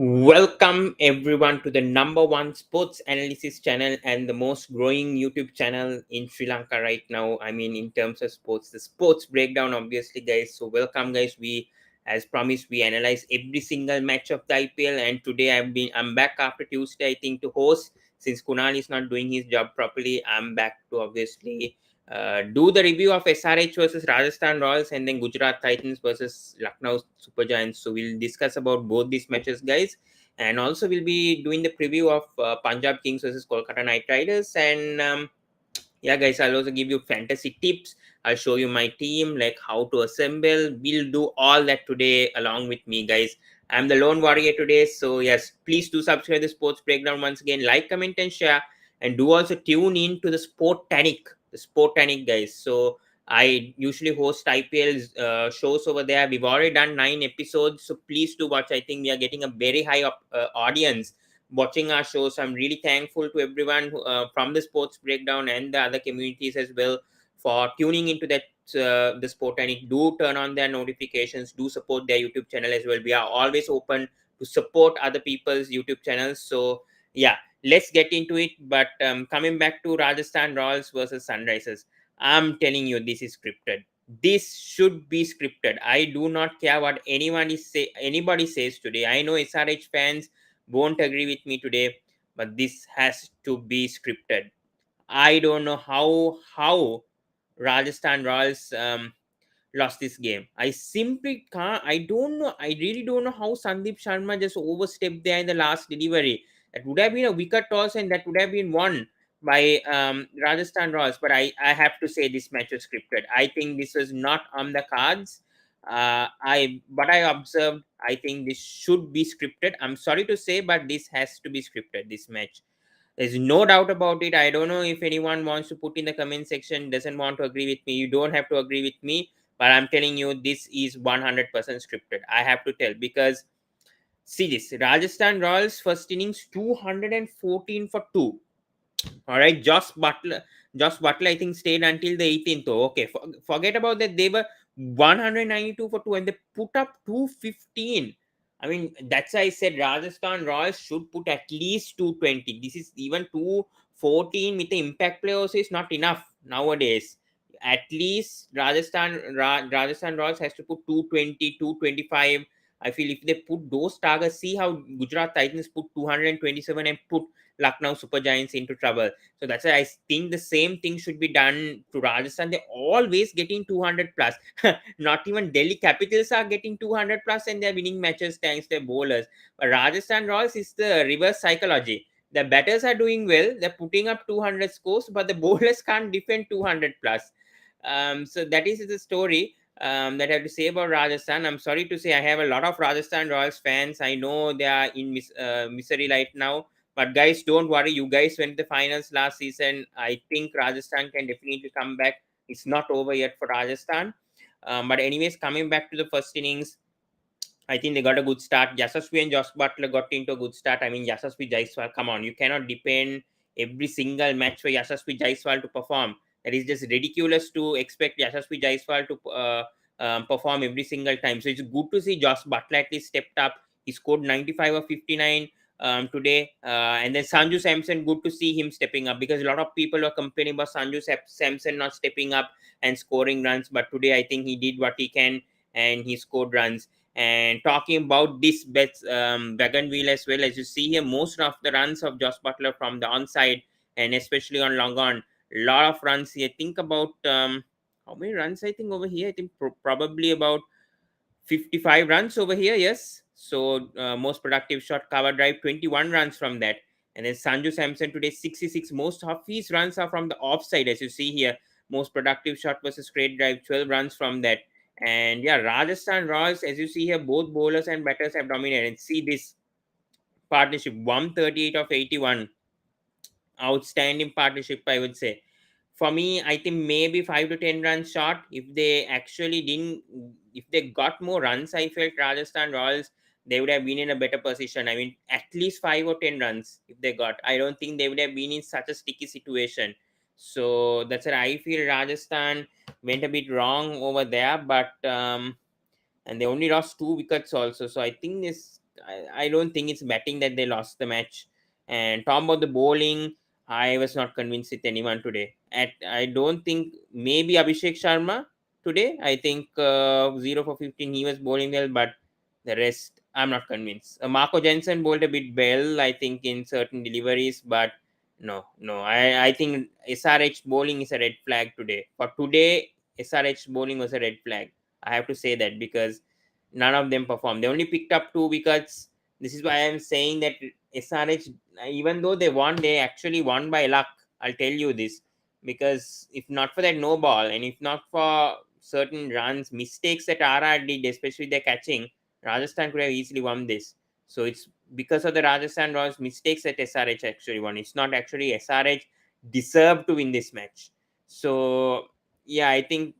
Welcome everyone to the number one sports analysis channel and the most growing YouTube channel in Sri Lanka right now. I mean, in terms of sports, the sports breakdown, obviously, guys. So, welcome, guys. As promised, we analyze every single match of the IPL, and today I'm back after Tuesday, I think, to host. Since Kunal is not doing his job properly, I'm back to obviously do the review of SRH versus Rajasthan Royals and then Gujarat Titans versus Lucknow Super Giants. So we'll discuss about both these matches, guys, and also we'll be doing the preview of Punjab Kings versus Kolkata Knight Riders. And yeah, guys, I'll also give you fantasy tips. I'll show you my team, like how to assemble. We'll do all that today along with me, guys. I'm the lone warrior today, so yes, please do subscribe to the Sports Breakdown once again. Like, comment, and share, and do also tune in to the Sportanic, guys. So I usually host IPL shows over there. We've already done 9 episodes, so please do watch. I think we are getting a very high audience watching our shows. I'm really thankful to everyone from the Sports Breakdown and the other communities as well for tuning into that the sport. And it do turn on their notifications, do support their YouTube channel as well. We are always open to support other people's YouTube channels. So yeah, let's get into it. But coming back to Rajasthan Royals versus Sunrisers, I'm telling you, this is scripted. This should be scripted. I do not care what anybody says today. I know SRH fans won't agree with me today, but this has to be scripted. I don't know how Rajasthan Royals lost this game. I simply can't. I don't know. I really don't know how Sandeep Sharma just overstepped there in the last delivery. That would have been a wicket toss, and that would have been won by Rajasthan Royals. But I have to say this match was scripted. I think this was not on the cards. I observed. I think this should be scripted. I'm sorry to say, but this has to be scripted. This match. There's no doubt about it. I don't know if anyone wants to put in the comment section, doesn't want to agree with me. You don't have to agree with me, but I'm telling you, this is 100% scripted. I have to tell because see this Rajasthan Royals first innings 214 for 2. All right, Josh Butler, I think stayed until the 18th. Oh, okay, forget about that. They were 192 for 2 and they put up 215. I mean, that's why I said Rajasthan Royals should put at least 220. This is even 214 with the impact play also is not enough nowadays. At least Rajasthan Royals has to put 220, 225. I feel if they put those targets, see how Gujarat Titans put 227 and put Lucknow Super Giants into trouble. So that's why I think the same thing should be done to Rajasthan. They're always getting 200 plus. Not even Delhi Capitals are getting 200 plus and they're winning matches thanks to their bowlers. But Rajasthan Royals is the reverse psychology. The batters are doing well, they're putting up 200 scores, but the bowlers can't defend 200 plus. So that is the story that I have to say about Rajasthan. I'm sorry to say I have a lot of Rajasthan Royals fans. I know they are in misery right now, but guys, don't worry. You guys went to the finals last season. I think Rajasthan can definitely come back. It's not over yet for Rajasthan. But anyways, coming back to the first innings, I think they got a good start. Yashasvi and Josh Butler got into a good start. I mean, Yashasvi Jaiswal, come on. You cannot depend every single match for Yashasvi Jaiswal to perform. That is just ridiculous to expect Yashasvi Jaiswal to perform every single time. So it's good to see Josh Butler at least stepped up. He scored 95 or 59 today. And then Sanju Samson, good to see him stepping up because a lot of people were complaining about Sanju Samson not stepping up and scoring runs. But today, I think he did what he can and he scored runs. And talking about this bets wagon wheel as well, as you see here, most of the runs of Josh Butler from the onside and especially on long on, a lot of runs here. Think about how many runs I think over here. I think probably about 55 runs over here. Yes. So most productive shot cover drive 21 runs from that. And then Sanju Samson today 66. Most of his runs are from the offside, as you see here. Most productive shot versus straight drive 12 runs from that. And yeah, Rajasthan Royals, as you see here, both bowlers and batters have dominated. And see this partnership 138 of 81. Outstanding partnership, I would say. For me, I think maybe 5 to 10 runs short. If they got more runs, I felt Rajasthan Royals, they would have been in a better position. I mean, at least 5 or 10 runs if they got. I don't think they would have been in such a sticky situation. So that's what I feel. Rajasthan went a bit wrong over there, but and they only lost 2 wickets also. So I think this I don't think it's batting that they lost the match. And talking about the bowling, I was not convinced with anyone today. I don't think maybe Abhishek Sharma today. I think 0 for 15 he was bowling well, but the rest I'm not convinced. Marco Jensen bowled a bit well, I think, in certain deliveries, but no. I think SRH bowling is a red flag today. For today, SRH bowling was a red flag. I have to say that because none of them performed. They only picked up 2 wickets. This is why I'm saying that SRH, even though they won, they actually won by luck. I'll tell you this, because if not for that no ball, and if not for certain runs, mistakes that RR did, especially their catching, Rajasthan could have easily won this. So it's because of the Rajasthan Royals mistakes that SRH actually won. It's not actually SRH deserved to win this match. So yeah, I think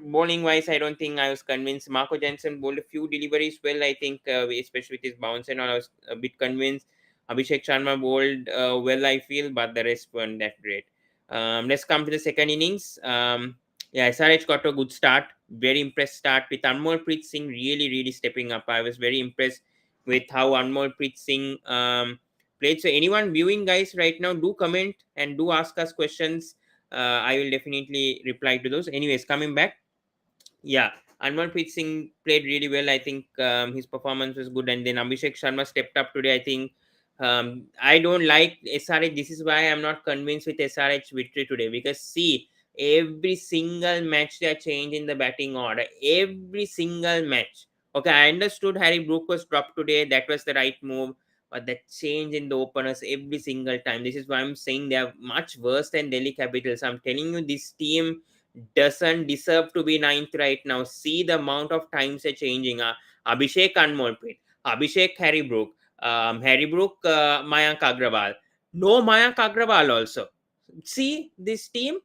bowling wise, I don't think I was convinced. Marco Jensen bowled a few deliveries well, I think, especially with his bounce and all. I was a bit convinced. Abhishek Sharma bowled well, I feel, but the rest weren't that great. Let's come to the second innings. Yeah, SRH got a good start. Very impressed start with Anmolpreet Singh really stepping up. I was very impressed with how Anmolpreet Singh played. So anyone viewing, guys, right now, do comment and do ask us questions. I will definitely reply to those. Anyways, coming back, yeah, Anmolpreet Singh played really well. I think his performance was good, and then Abhishek Sharma stepped up today. I think I don't like SRH. This is why I'm not convinced with SRH victory today, because see, every single match they are changing the batting order. Every single match. Okay, I understood Harry Brook was dropped today. That was the right move. But the change in the openers every single time. This is why I'm saying they are much worse than Delhi Capitals. I'm telling you, this team doesn't deserve to be ninth right now. See the amount of times they're changing. Abhishek Anmolpreet, Abhishek Harry Brook, Mayank Agrawal. No Mayank Agrawal also. See this team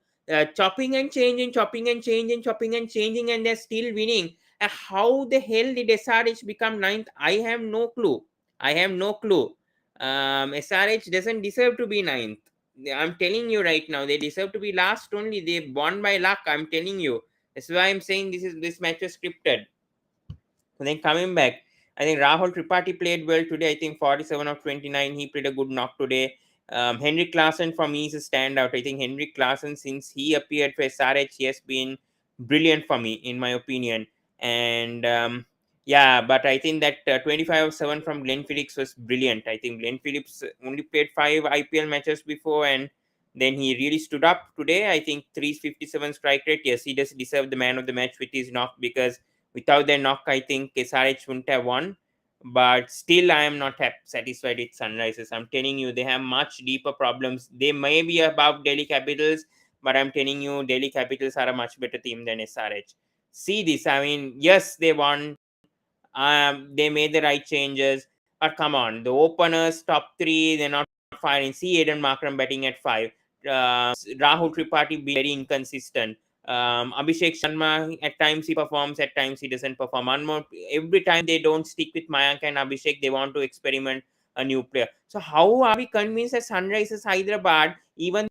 chopping and changing, chopping and changing, chopping and changing, and they're still winning. How the hell did SRH become ninth? I have no clue. I have no clue. SRH doesn't deserve to be ninth. I'm telling you right now, they deserve to be last only. They won by luck. I'm telling you. That's why I'm saying this match was scripted. And then coming back, I think Rahul Tripathi played well today. I think 47 of 29. He played a good knock today. Henrik Larsson for me is a standout. I think Henrik Larsson, since he appeared for SRH, he has been brilliant for me, in my opinion. And yeah, but I think that 25 of 7 from Glenn Phillips was brilliant. I think Glenn Phillips only played 5 IPL matches before, and then he really stood up today. I think 357 strike rate. Yes, he does deserve the man of the match with his knock, because without their knock, I think SRH wouldn't have won. But still, I am not satisfied with Sunrisers. I'm telling you, they have much deeper problems. They may be above Delhi Capitals, but I'm telling you, Delhi Capitals are a much better team than SRH. See this. I mean, yes, they won. They made the right changes. But come on, the openers, top three, they're not firing. See Aiden Markram batting at 5. Rahul Tripathi being very inconsistent. Abhishek Sharma, at times he performs, at times he doesn't perform. Every time they don't stick with Mayank and Abhishek, they want to experiment a new player. So how are we convinced that Sunrisers Hyderabad, even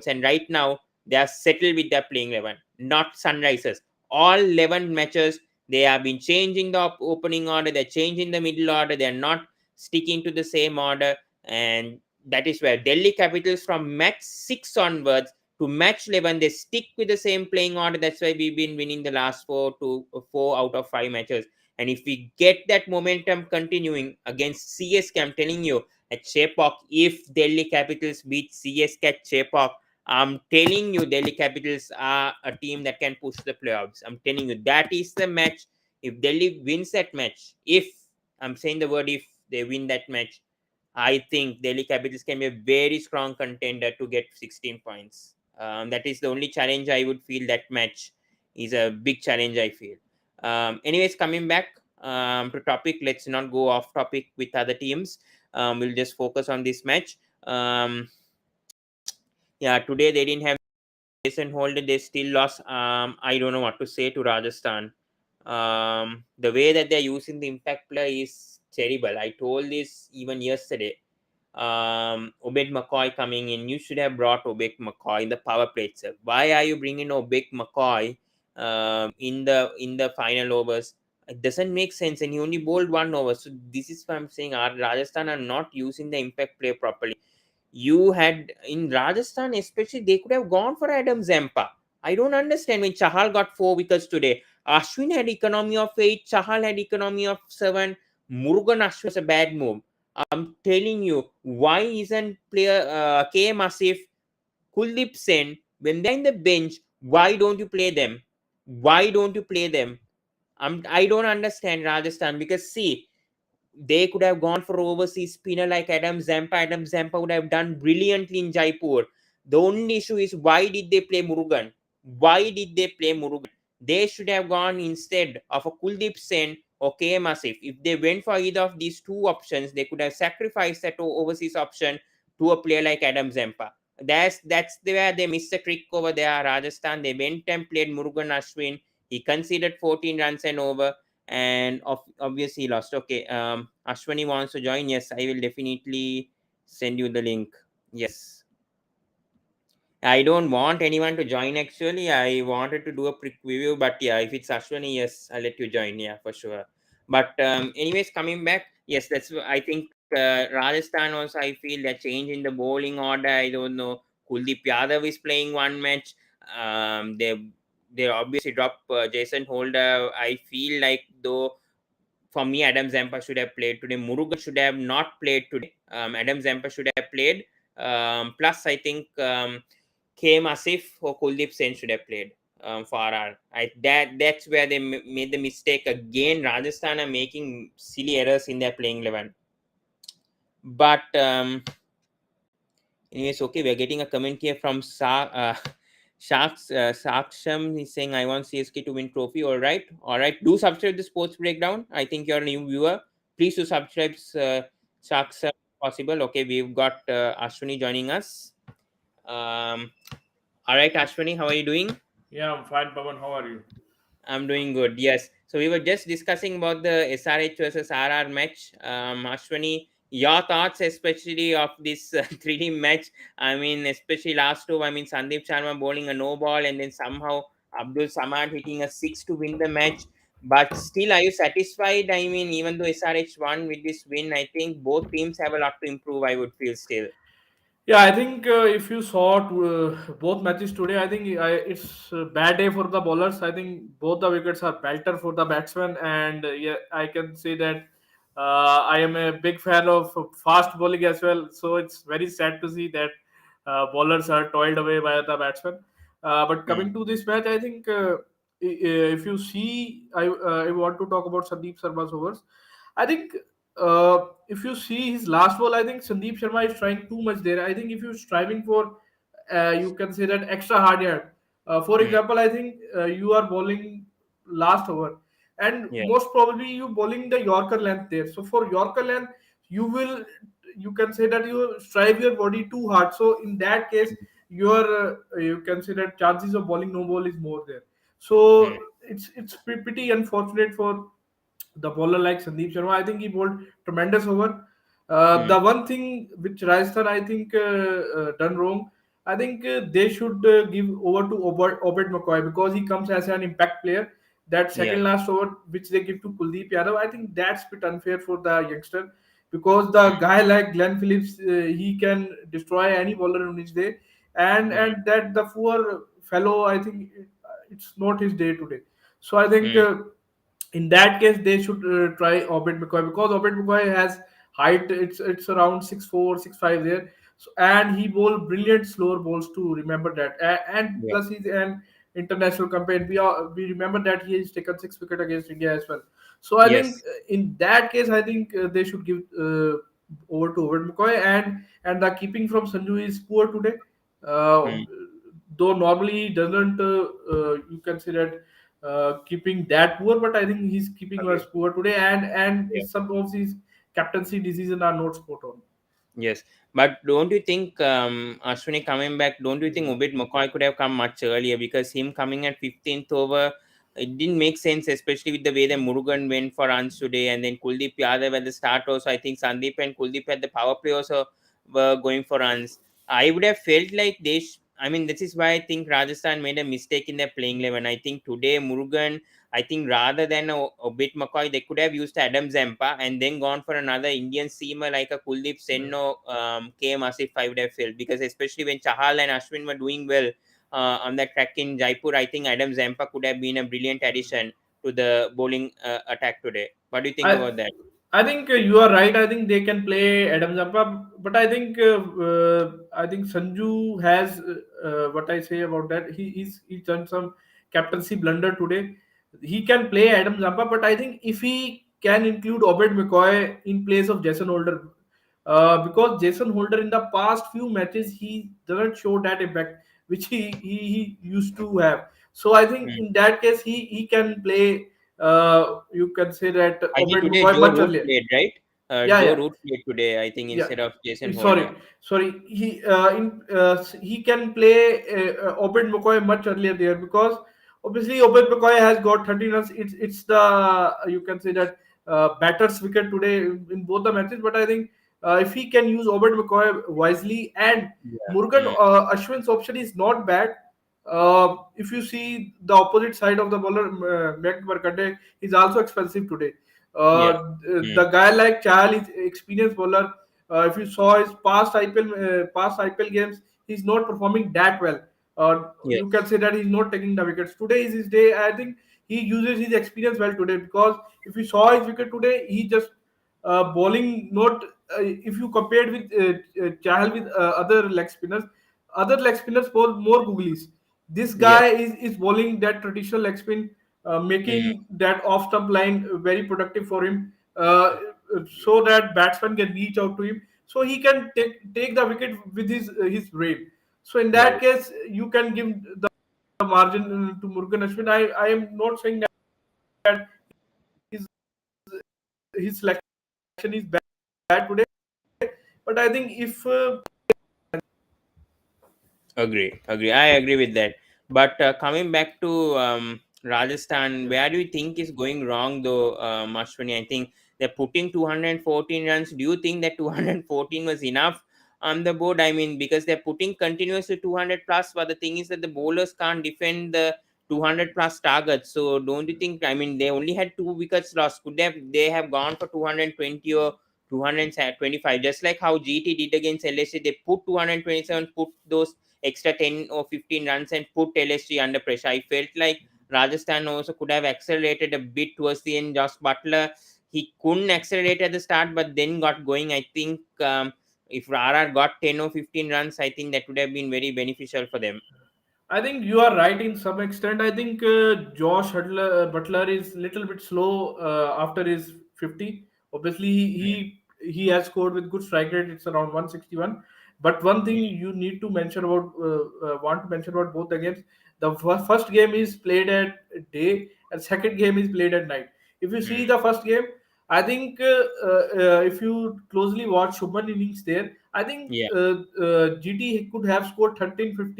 and right now they are settled with their playing 11, not Sunrisers. All 11 matches they have been changing the opening order, they're changing the middle order, they're not sticking to the same order, and that is where Delhi Capitals from match 6 onwards to match 11 they stick with the same playing order. That's why we've been winning the last 4 out of 5 matches. And if we get that momentum continuing against CSK, I'm telling you, at Chepauk, if Delhi Capitals beat CSK at Chepauk, I'm telling you, Delhi Capitals are a team that can push the playoffs. I'm telling you, that is the match. If Delhi wins that match, if I'm saying the word if they win that match, I think Delhi Capitals can be a very strong contender to get 16 points. That is the only challenge I would feel. That match is a big challenge, I feel. Anyways, coming back to topic, let's not go off topic with other teams. We'll just focus on this match. Yeah, today they didn't have Jason Holder. They still lost. I don't know what to say to Rajasthan. The way that they're using the impact player is terrible. I told this even yesterday. Obed McCoy coming in. You should have brought Obed McCoy in the power play itself. Why are you bringing Obed McCoy in the final overs? It doesn't make sense, and he only bowled one over. So this is what I'm saying. Our Rajasthan are not using the impact play properly. You had in Rajasthan, especially, they could have gone for Adam Zampa. I don't understand when Chahal got 4 wickets today. Ashwin had economy of 8, Chahal had economy of 7. Murugan Ashwin was a bad move. I'm telling you, why isn't player K. Asif, Kuldeep Sen, when they're in the bench, why don't you play them? Why don't you play them? I don't understand Rajasthan, because see, they could have gone for overseas spinner like Adam Zampa. Adam Zampa would have done brilliantly in Jaipur. The only issue is, why did they play Murugan? Why did they play Murugan? They should have gone instead of a Kuldeep Sen or KM Asif. If they went for either of these two options, they could have sacrificed that overseas option to a player like Adam Zampa. That's where they missed the trick over there. Rajasthan, they went and played Murugan Ashwin. He conceded 14 runs and over, and obviously lost. Okay, Ashwani wants to join. Yes, I will definitely send you the link. Yes, I don't want anyone to join, actually. I wanted to do a preview, but yeah, if it's Ashwani, yes, I'll let you join. Yeah, for sure. But anyways, coming back, yes, I think Rajasthan also, I feel that change in the bowling order. I don't know. Kuldeep Yadav is playing one match. They obviously drop Jason Holder. I feel like, though, for me, Adam Zampa should have played today. Murugan should have not played today. Adam Zampa should have played. Plus, I think K. Asif or Kuldeep Sen should have played for RR. That's where they made the mistake again. Rajasthan are making silly errors in their playing 11. But anyways, okay, we're getting a comment here from Saksham. He's saying, I want CSK to win trophy. All right. All right. Do subscribe to Sports Breakdown. I think you're a new viewer. Please do subscribe, Saksham, if possible. Okay, we've got Ashwini joining us. All right, Ashwini, how are you doing? Yeah, I'm fine, Pawan. How are you? I'm doing good. Yes. So we were just discussing about the SRH versus RR match. Ashwani, your thoughts, especially of this 3D match. I mean, especially last two. I mean, Sandeep Sharma bowling a no ball, and then somehow Abdul Samad hitting a 6 to win the match. But still, are you satisfied? I mean, even though SRH won with this win, I think both teams have a lot to improve, I would feel still. Yeah, I think if you saw both matches today, I think it's a bad day for the bowlers. I think both the wickets are pelter for the batsmen, and yeah, I can say that I am a big fan of fast bowling as well. So it's very sad to see that bowlers are toiled away by the batsmen. But Hmm. coming to this match, I think if you see, I want to talk about Sandeep Sharma's overs. I think if you see his last ball, I think Sandeep Sharma is trying too much there. I think if you're striving for, you can say that extra hard yard. For Hmm. example, I think you are bowling last over, and Yeah. most probably you bowling the Yorker length there. So for Yorker length, you will, you can say that you strive your body too hard. So in that case, your you can say that chances of bowling no ball is more there. Hmm. So it's pretty unfortunate for the bowler like Sandeep Sharma. I think he bowled tremendous over. Hmm. The one thing which Rajasthan I think done wrong, I think they should give over to Obed McCoy because he comes as an impact player. That Yeah. second last over which they give to Kuldeep Yadav, I think that's a bit unfair for the youngster because the Hmm. guy like Glenn Phillips, he can destroy any bowler on his day, Hmm. and that the poor fellow, I think it's not his day today. So I think. Hmm. In that case, they should try Obed McCoy, because Obed McCoy has height. It's around 6'4", 6'5" there. So, and he bowl brilliant slower balls too. Remember that. And Yeah. plus he's an international campaign. We remember that he has taken 6 wicket against India as well. So I think Yes. in that case, I think they should give over to Obed McCoy. And the keeping from Sanju is poor today. Uh, Hmm. though normally he doesn't, you can say that keeping that poor, but I think he's keeping Agree. us poor today, and Yeah. his, some of his captaincy decisions are not spot on. Yes, but don't you think Ashwini coming back? Don't you think Obed McCoy could have come much earlier? Because him coming at 15th over, it didn't make sense, especially with the way that Murugan went for runs today, and then Kuldeep Yadav at the start also. I think Sandeep and Kuldeep at the power play also were going for runs. I would have felt like they. I mean, this is why I think Rajasthan made a mistake in their playing 11. I think today Murugan, I think rather than a bit McCoy, they could have used Adam Zampa and then gone for another Indian seamer like a Kuldeep Sen or K. Asif. I would have felt, because especially when Chahal and Ashwin were doing well on that track in Jaipur, I think Adam Zampa could have been a brilliant addition to the bowling attack today. What do you think I about that? I think you are right. I think they can play Adam Zampa, but I think Sanju has what I say about that. He's done some captaincy blunder today. He can play Adam Zampa, but I think if he can include Obed McCoy in place of Jason Holder, because Jason Holder in the past few matches he doesn't show that impact which he used to have. So I think Hmm. in that case he can play. You can say that I think Obed today McCoy Joe much Root earlier. played, right? Yeah, Joe yeah, Root played today, I think, yeah. instead of Jason Sorry, Holder. sorry. He can play Obed McCoy much earlier there, because obviously Obed McCoy has got 13 runs. It's the, you can say that batter's wicket today in both the matches. But I think if he can use Obed McCoy wisely, and Yeah. Murugan Hmm. Ashwin's option is not bad. If you see the opposite side of the bowler, Meg Markande is also expensive today. Yeah. The Hmm. guy like Chahal is experienced bowler. If you saw his past IPL games, he's not performing that well. You can Yes. say that he's not taking the wickets. Today is his day. I think he uses his experience well today, because if you saw his wicket today, he just bowling not. If you compared with Chahal with other leg spinners bowl more googlies. This Yeah. guy is bowling that traditional leg spin, Hmm. making that off stump line very productive for him, so that batsman can reach out to him, so he can take the wicket with his brain. So in that Right. case, you can give the margin to Murugan Ashwin. I am not saying that his his selection is bad today, but I think if Agree, agree. I agree with that. But coming back to Rajasthan, where do you think is going wrong though, Ashwini? I think they're putting 214 runs. Do you think that 214 was enough on the board? I mean, because they're putting continuously 200 plus, but the thing is that the bowlers can't defend the 200 plus targets. So don't you think? I mean, they only had 2 wickets lost. Could they have gone for 220 or 225? Just like how GT did against LSG, they put 227, put those extra 10 or 15 runs and put LSG under pressure. I felt like Rajasthan also could have accelerated a bit towards the end. Josh Butler, he couldn't accelerate at the start, but then got going. I think if RR got 10 or 15 runs, I think that would have been very beneficial for them. I think you are right in some extent. I think Butler is little bit slow after his 50. Obviously, he has scored with good strike rate. It's around 161. But one thing you need to mention about want to mention about both the games. The first game is played at day, and second game is played at night. If you see Mm. the first game, I think if you closely watch Shubman innings there, I think Yeah, GT could have scored 13 to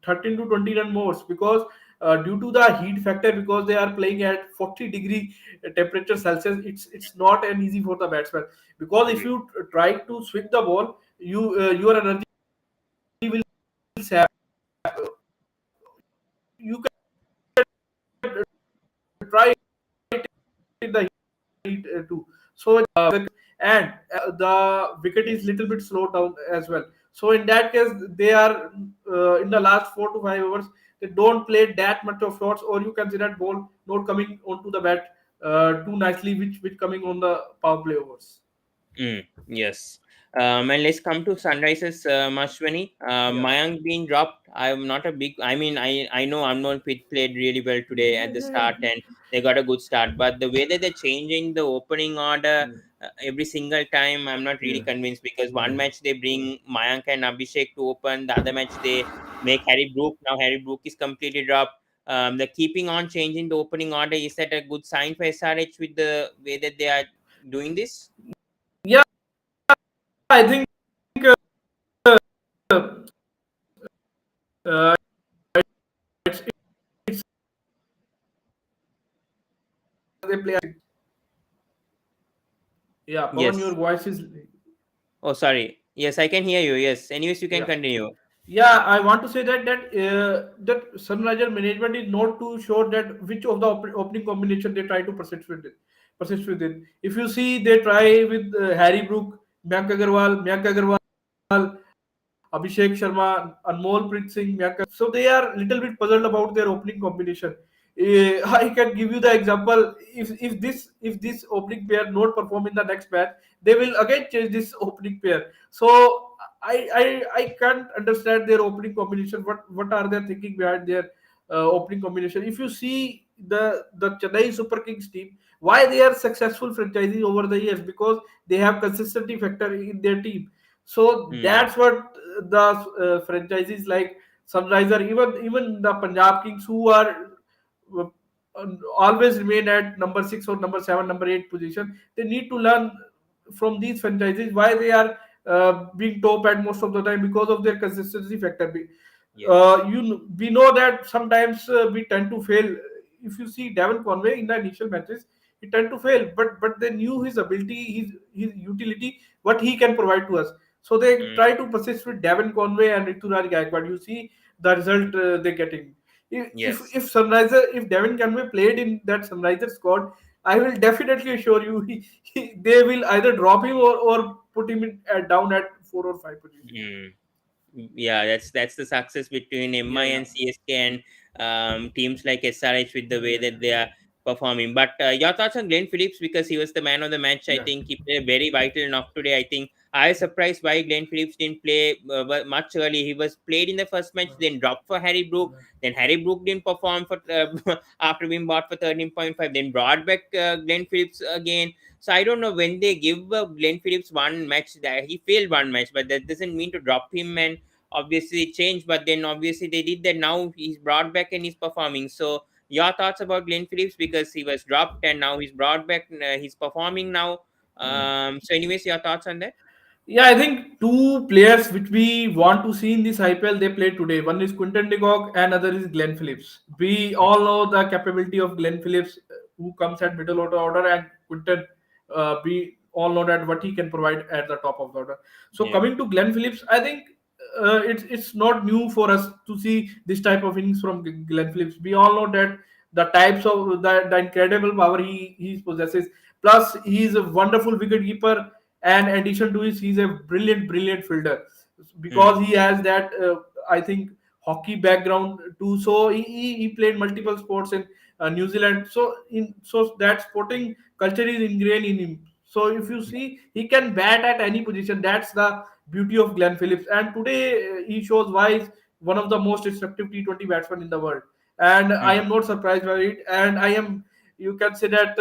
20 run more, because due to the heat factor, because they are playing at 40-degree temperature Celsius, it's not an easy for the batsman, because if agree. you try to swing the ball, your energy will sap. You can try it in the heat too. So and the wicket is little bit slowed down as well. So in that case, they are in the last 4 to 5 overs. They don't play that much of shots, or you can see that ball not coming onto the bat too nicely, which coming on the power play overs. Yes. And let's come to Sunrisers, Mashwani. Yeah. Mayank being dropped. I'm not a big. I mean, I know Amnon Pitt played really well today at the start, and they got a good start. But the way that they're changing the opening order every single time, I'm not really convinced, because one match they bring Mayank and Abhishek to open, the other match they make Harry Brook. Now Harry Brook is completely dropped. The keeping on changing the opening order, is that a good sign for SRH with the way that they are doing this? Yeah, I think uh, it's they play. Yeah, Pawan, your Yes. voice is. Oh, sorry. Yes, I can hear you. Yes. Anyways, you can Yeah. continue. Yeah, I want to say that Sunriser management is not too sure that which of the opening combination they try to persist with it. If you see, they try with Harry Brook, Mayank Agarwal, Abhishek Sharma, Anmol Preet Singh, so they are little bit puzzled about their opening combination. I can give you the example. If this opening pair not perform in the next match, they will again change this opening pair. So I can't understand their opening combination. What are they thinking behind their opening combination? If you see the Chennai Super Kings team, why they are successful franchises over the years, because they have consistency factor in their team. So Hmm. that's what the franchises like Sunriser, even the Punjab Kings, who are uh, always remain at number 6 or number 7, number 8 position, they need to learn from these franchises why they are being top at most of the time, because of their consistency factor. Yes. We know that sometimes we tend to fail. If you see Devon Conway in the initial matches, he tend to fail, but they knew his ability, his utility, what he can provide to us. So they Hmm. try to persist with Devon Conway and Rituraj Gaikwad. You see the result they're getting. Yes. If Devon Conway played in that Sunriser squad, I will definitely assure you they will either drop him or put him down at 4 or 5 position. Hmm. Yeah, that's the success between Yeah, MI yeah, and CSK and teams like SRH with the way yeah, that they are performing. But your thoughts on Glenn Phillips, because he was the man of the match. I yeah, think he played a very vital knock today. I think I was surprised why Glenn Phillips didn't play much early. He was played in the first match, then dropped for Harry Brook. Then Harry Brook didn't perform for after being bought for 13.5. Then brought back Glenn Phillips again. So I don't know, when they give Glenn Phillips one match, that he failed one match, but that doesn't mean to drop him and obviously it changed. But then obviously they did that. Now he's brought back and he's performing. So your thoughts about Glenn Phillips, because he was dropped and now he's brought back. He's performing now. So anyways, your thoughts on that? yeah. I think two players which we want to see in this IPL they played today. One is Quinton de Kock and other is Glenn Phillips. We Mm, all know the capability of Glenn Phillips, who comes at middle order, and Quinton. We all know that what he can provide at the top of the order. So yeah. coming to Glenn Phillips, I think it's not new for us to see this type of innings from Glenn Phillips. We all know that the types of the incredible power he possesses. Plus, he's a wonderful wicket keeper, and in addition to this, he's a brilliant fielder, Mm, because he has that I think hockey background too. So he played multiple sports in New Zealand. So that sporting culture is ingrained in him. So if you see, he can bat at any position. That's the beauty of Glenn Phillips. And today he shows why he's one of the most destructive T20 batsmen in the world. And I mm, am not surprised by it. And I am, you can say that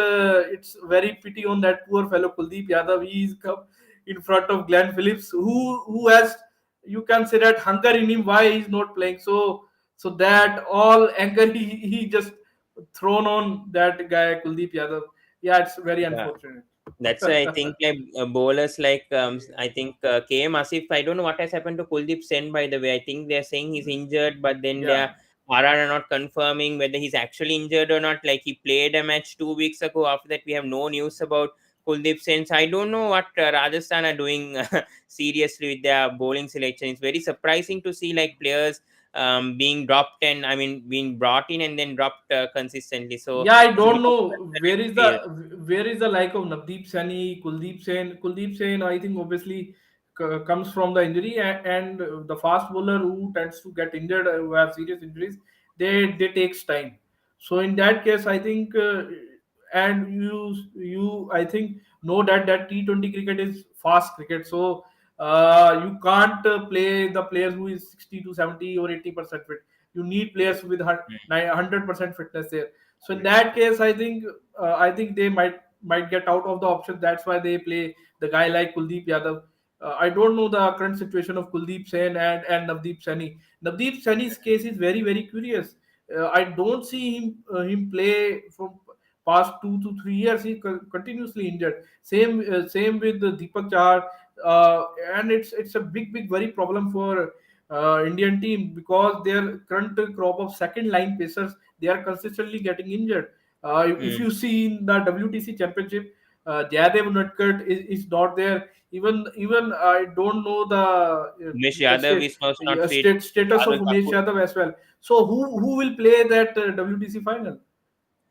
it's very pity on that poor fellow Kuldeep Yadav. He's come in front of Glenn Phillips, who has, you can say that, hunger in him. Why he's not playing? So mm. that all anger he just thrown on that guy Kuldeep Yadav. Yeah, it's very Yeah. unfortunate. That's why I think like bowlers like I think KM Asif. I don't know what has happened to Kuldeep Sen, by the way. I think they're saying he's injured, but then they Yeah. are RR are not confirming whether he's actually injured or not. Like he played a match 2 weeks ago. After that, we have no news about Kuldeep Sen. So I don't know what Rajasthan are doing seriously with their bowling selection. It's very surprising to see like players being dropped, and I mean being brought in and then dropped consistently. So Yeah, I it's a don't bit of a know concern, I feel. where is the like of Navdeep Saini, Kuldeep Sen. Kuldeep Sen, I think obviously comes from the injury, and the fast bowler who tends to get injured, who have serious injuries, they takes time. So in that case, I think and you I think know that T20 cricket is fast cricket. So you can't play the players who is 60 to 70 or 80% fit. You need players with Mm, 100% fitness there. So in mm, that case, I think they might get out of the option. That's why they play the guy like Kuldeep Yadav. I don't know the current situation of Kuldeep Sen and Navdeep Saini. Navdeep Saini's case is very curious. I don't see him play from past 2 to 3 years. He continuously injured. Same with the Deepak Chahar, and it's a big worry problem for Indian team because their current crop of second line pacers, they are consistently getting injured. If mm. you see in the WTC Championship, Jayadev Unatkar is not there. Even I don't know Umesh the Yadav is was not fit. status of Shardul Umesh Thakur. Yadav as well. So who will play that WTC final?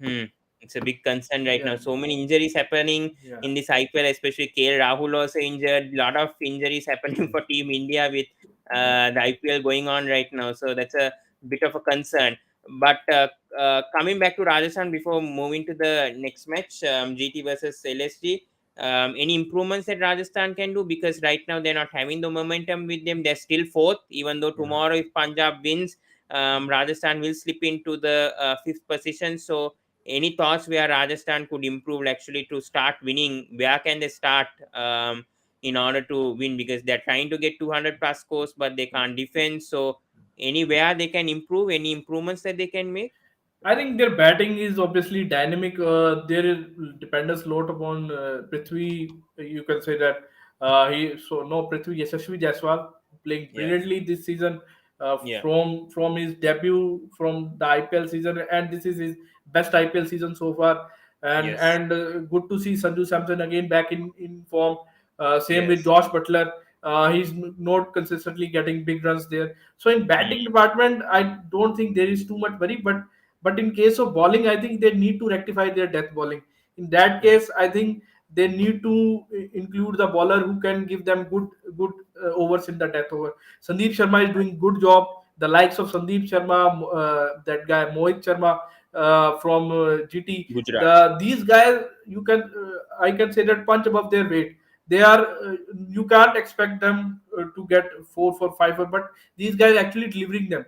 Hmm. It's a big concern right Yeah, now. So many injuries happening yeah. in this IPL, especially KL Rahul also injured. Lot of injuries happening for Team India with Yeah. the IPL going on right now. So that's a bit of a concern. But coming back to Rajasthan before moving to the next match, GT versus LSG. Any improvements that Rajasthan can do, because right now they're not having the momentum with them. They're still fourth, even though Yeah. tomorrow if Punjab wins, Rajasthan will slip into the fifth position. So any thoughts where Rajasthan could improve actually to start winning? Where can they start in order to win? Because they're trying to get 200 plus scores, but they can't defend. So anywhere they can improve, any improvements that they can make? I think their batting is obviously dynamic. There is depends a lot upon Prithvi. You can say that he so no Prithvi Yashasvi Jaiswal playing Yeah. brilliantly this season Yeah. from his debut from the IPL season, and this is his best IPL season so far. Yes. And good to see Sanju Samson again back in form. Same with Yes. Josh Butler. He's not consistently getting big runs there. So in Mm, batting department, I don't think there is too much worry, but in case of bowling, I think they need to rectify their death bowling. In that mm, case, I think they need to include the bowler who can give them good overs in the death over. Sandeep Sharma is doing good job. The likes of Sandeep Sharma, that guy Mohit Sharma from GT, Gujarat. these guys you can I can say that punch above their weight. They are you can't expect them to get 4 for 5, but these guys actually delivering them.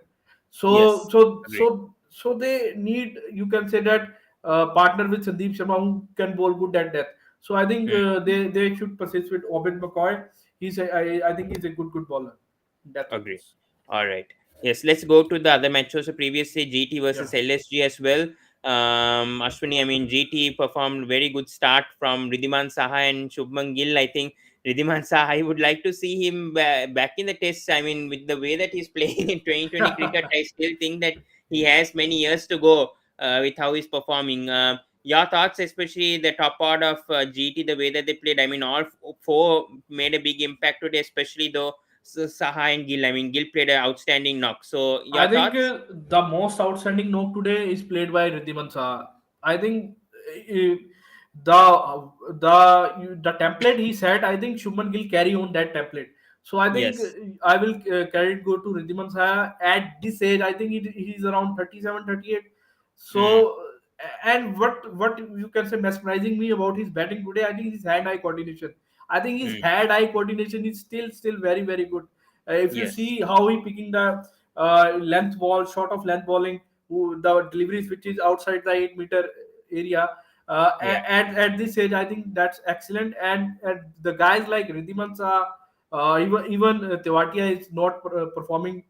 So Yes. so Agree. so so they need, you can say that, partner with Sandeep Sharma who can bowl good at death. So I think Mm. they should persist with Obed McCoy. I think he's a good bowler in death Agree. overs. All right. Yes, let's go to the other matches. So previously GT Yeah. versus LSG as well. Ashwini, I mean GT performed very good start from Ridhiman Saha and Shubman Gill. I think Ridhiman Saha, I would like to see him back in the test. I mean, with the way that he's playing in 2020 cricket, I still think that he has many years to go with how he's performing. Your thoughts, especially the top part of GT, the way that they played. I mean, all four made a big impact today, especially though Saha and Gill. I mean, Gill played an outstanding knock. So, I your think thoughts? the most outstanding knock today is played by Ridhiman Saha. I think uh, the template he set, I think Shubman Gill carry on that template. So I think Yes. I will credit go to Ridhiman Saha at this age. I think he's around 37, 38. Mm, So and what you can say mesmerizing me about his batting today, I think his hand-eye coordination. I think his mm, hand-eye coordination is still very good. If you yes. see how he picking the length ball, short of length bowling, the deliveries which is outside the 8 meter area. Yeah. At this age, I think that's excellent. And the guys like Ridhimansa, even Tewatia is not performing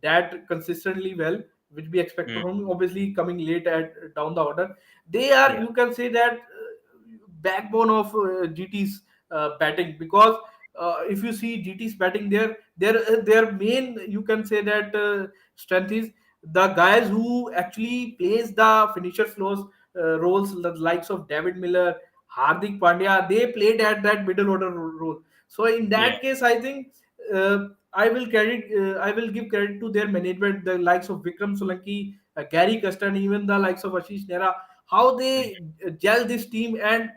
that consistently well, which we expect Mm, from him. Obviously, coming late at down the order, they are, yeah. you can say that, backbone of GT's batting, because if you see GT's batting, their main, you can say that, strength is the guys who actually plays the finisher roles, the likes of David Miller, Hardik Pandya. They played at that middle order role. So in Yeah. that case, I think I will give credit to their management, the likes of Vikram Solanki, Gary Custon, even the likes of Ashish Nehra, how Mm, they gel this team, and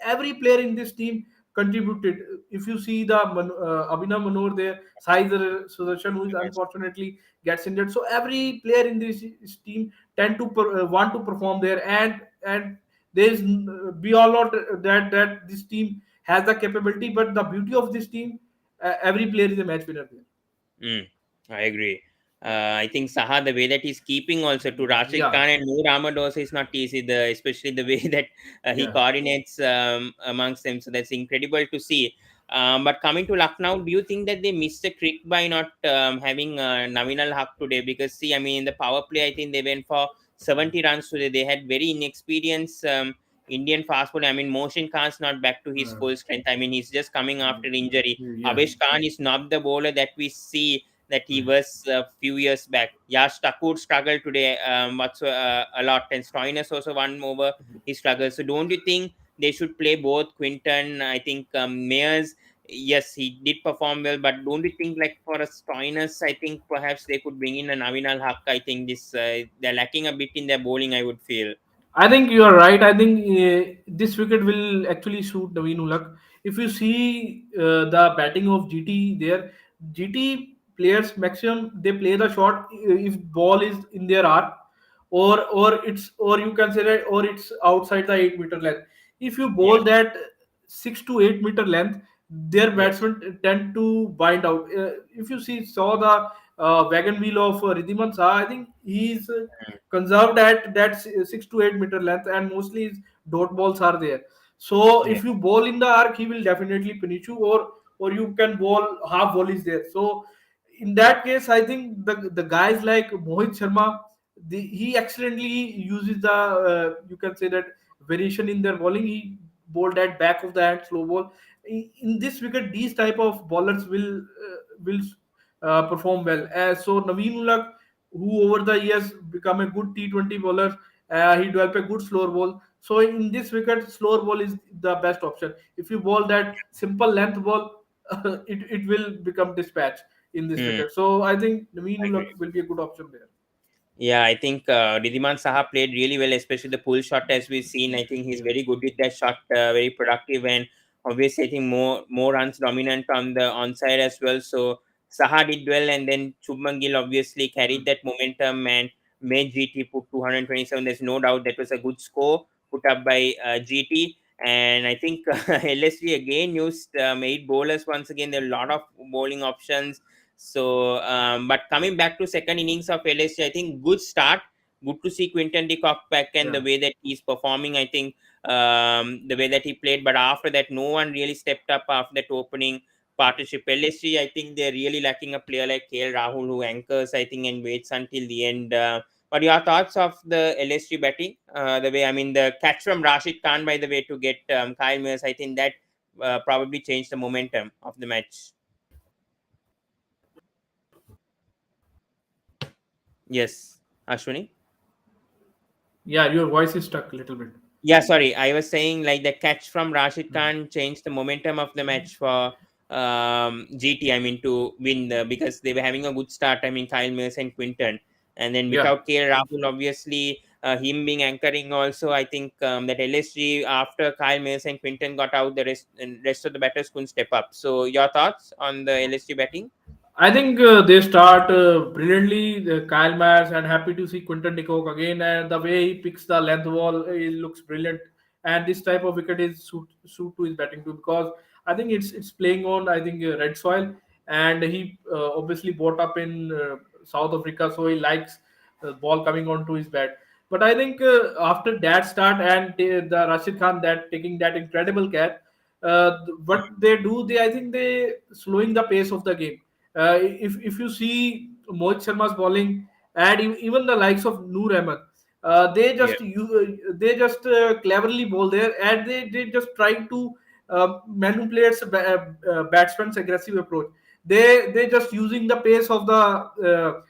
every player in this team contributed. If you see the Abhinav Manor there, Sai Sudarshan, who is yes. unfortunately gets injured. So every player in this team tend to want to perform there, and We all know that this team has the capability, but the beauty of this team, every player is a match winner there. Mm, I agree. I think Saha, the way that he's keeping also to Rashid Yeah, Khan and Noor Ahmad also is not easy. Especially the way that he yeah. coordinates amongst them, so that's incredible to see. But coming to Lucknow, do you think that they missed a trick by not having Navin Al Haq today? Because see, I mean, in the power play, I think they went for 70 runs today. They had very inexperienced Indian fast bowler. I mean, Mohsin Khan's not back to his Uh, full strength. I mean, he's just coming after injury. yeah. Avesh Khan is not the bowler that we see that he was a few years back. Yash Thakur struggled today a lot, and Stoinis also one over he struggled. So don't you think they should play both Quinton? I think Mayers, yes, he did perform well, but don't you think like for a Stoinis, I think perhaps they could bring in a Navinal Haq. I think this they're lacking a bit in their bowling. I would feel. I think you are right. I think this wicket will actually suit Naveen Ulak. If you see the batting of GT there, GT players maximum they play the shot if ball is in their arc, or you can say that, or it's outside the 8 meter length. If you Yeah. bowl that 6 to 8 meter length, their Yes. batsmen tend to bind out. If you saw the wagon wheel of Ridhiman Shah, I think he's conserved at that 6 to 8 meter length, and mostly his dot balls are there. So Yeah. if you bowl in the arc, he will definitely finish you, or you can bowl half volleys there. So in that case, I think the guys like Mohit Sharma, he excellently uses the you can say that variation in their bowling. He bowled at back of the hand slow ball. In this wicket, these type of bowlers will perform well. So Naveen Ulak, who over the years become a good T20 bowler, he developed a good slower ball. So in this wicket, slower ball is the best option. If you bowl that simple length ball, it will become dispatch in this Hmm. wicket. So I think Naveen I agree. Ulak will be a good option there. Yeah, I think Ridhiman Saha played really well, especially the pull shot as we've seen. I think he's very good with that shot, very productive, and obviously I think more runs dominant on the onside as well. So Saha did well, and then Shubman Gill obviously carried that momentum and made GT put 227. There's no doubt that was a good score put up by GT. And I think LSG again used 8 bowlers once again. There are a lot of bowling options, so, but coming back to second innings of LSG, I think good start. Good to see Quinton de Kock back and the Yeah. way that he's performing. I think the way that he played, but after that, no one really stepped up after that opening partnership. LSG, I think they're really lacking a player like KL Rahul who anchors, I think, and waits until the end. But your thoughts of the LSG batting? The way, I mean, the catch from Rashid Khan, by the way, to get Kyle Mills, I think that probably changed the momentum of the match. Yes, Ashwini? Yeah, your voice is stuck a little bit. Yeah, sorry. I was saying like the catch from Rashid Khan changed the momentum of the match for GT. I mean to win because they were having a good start. I mean Kyle Mills and Quinton, and then Yeah. without KL Rahul, obviously him being anchoring also. I think that LSG after Kyle Mills and Quinton got out, the rest of the batters couldn't step up. So your thoughts on the LSG batting? I think they start brilliantly. Kyle Myers, and happy to see Quinton de Kock again. And the way he picks the length ball, it looks brilliant. And this type of wicket is suit to his batting too, because I think it's playing on, I think, red soil, and he obviously brought up in South Africa, so he likes the ball coming onto his bat. But I think after that start and the Rashid Khan that taking that incredible catch, what they do, they I think they slowing the pace of the game. If you see Mohit Sharma's bowling, and even the likes of Noor Ahmed, Yeah. they just cleverly bowl there, and they just trying to manipulate batsman's aggressive approach. They just using the pace of the